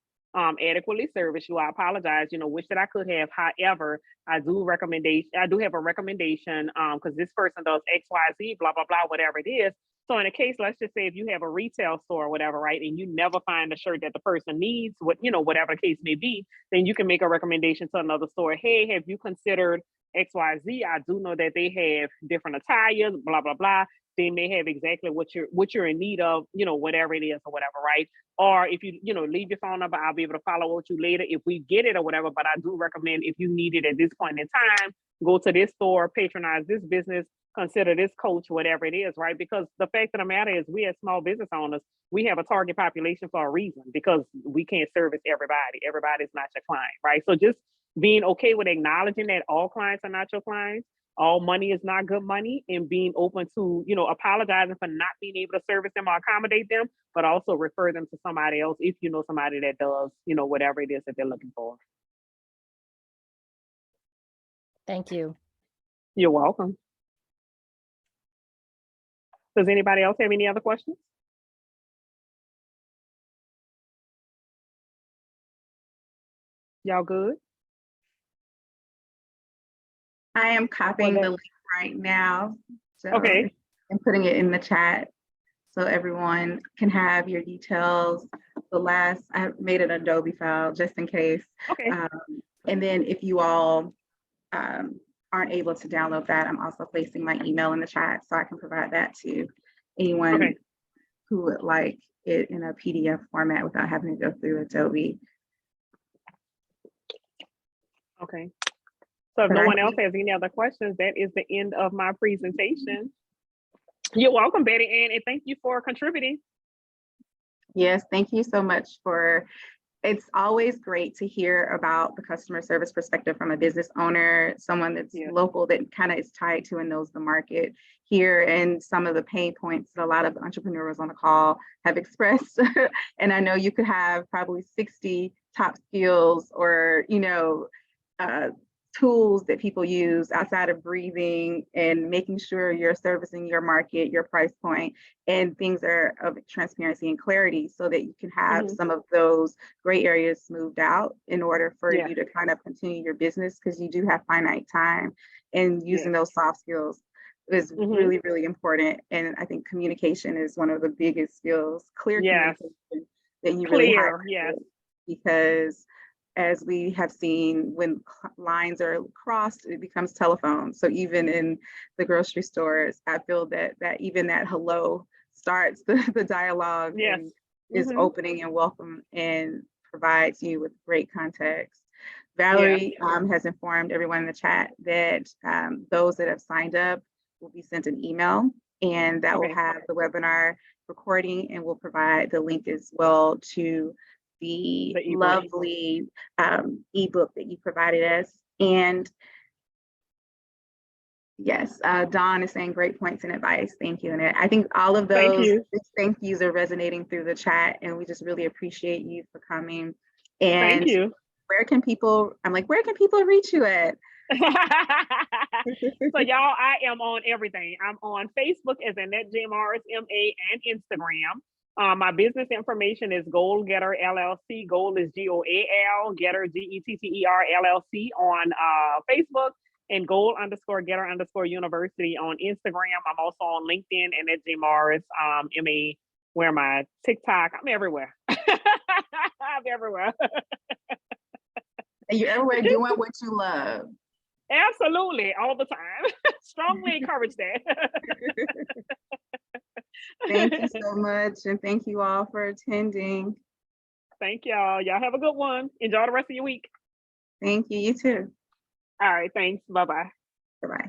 adequately service you. I apologize, wish that I could have. However, I do have a recommendation because this person does XYZ, blah, blah, blah, whatever it is. So in a case, let's just say if you have a retail store or whatever, right, and you never find the shirt that the person needs, whatever the case may be, then you can make a recommendation to another store. Hey, have you considered XYZ? I do know that they have different attires, blah, blah, blah. They may have exactly what you're in need of, whatever it is or whatever, right? Or if you, leave your phone number, I'll be able to follow up with you later if we get it or whatever. But I do recommend, if you need it at this point in time, go to this store, patronize this business, consider this coach, whatever it is, right? Because the fact of the matter is, we as small business owners, we have a target population for a reason, because we can't service everybody. Everybody's not your client, right? So just being okay with acknowledging that all clients are not your clients, all money is not good money, and being open to, apologizing for not being able to service them or accommodate them, but also refer them to somebody else if you know somebody that does, whatever it is that they're looking for. Thank you. You're welcome. Does anybody else have any other questions? Y'all good? I am copying the link right now. So okay. I'm putting it in the chat so everyone can have your details. I made an Adobe file just in case. Okay. And then if you all aren't able to download that, I'm also placing my email in the chat so I can provide that to anyone who would like it in a PDF format without having to go through Adobe. Okay. So if no one else has any other questions, that is the end of my presentation. You're welcome, Betty Ann, and thank you for contributing. Yes, thank you so much it's always great to hear about the customer service perspective from a business owner, someone that's local, that kind of is tied to and knows the market here, and some of the pain points that a lot of entrepreneurs on the call have expressed. And I know you could have probably 60 top skills or, tools that people use outside of breathing and making sure you're servicing your market, your price point, and things are of transparency and clarity so that you can have some of those gray areas smoothed out in order for you to kind of continue your business, because you do have finite time, and using those soft skills is really, really important. And I think communication is one of the biggest skills, clear communication that you really have, because as we have seen, when lines are crossed, it becomes telephone. So even in the grocery stores, I feel that even that hello starts the dialogue and is opening and welcome and provides you with great context. Valerie has informed everyone in the chat that those that have signed up will be sent an email, and that will have the webinar recording, and we'll provide the link as well to the lovely ebook that you provided us. And yes, Dawn is saying great points and advice. Thank you. And I think all of those thank yous are resonating through the chat, and we just really appreciate you for coming. And thank you. Where can people reach you at? So y'all, I am on everything. I'm on Facebook as Annette J. Morris, MA, and Instagram. My business information is Goal Getter LLC. Goal is GOAL, Getter GETTER LLC on Facebook, and Goal_Getter_ University on Instagram. I'm also on LinkedIn and at J. Morris, MA. Where am I? TikTok. I'm everywhere. I'm everywhere. And you're everywhere doing what you love. Absolutely, all the time. Strongly encourage that. Thank you so much, and thank you all for attending. Thank y'all. Y'all have a good one. Enjoy the rest of your week. Thank you. You too. All right, thanks. Bye-bye. Bye-bye.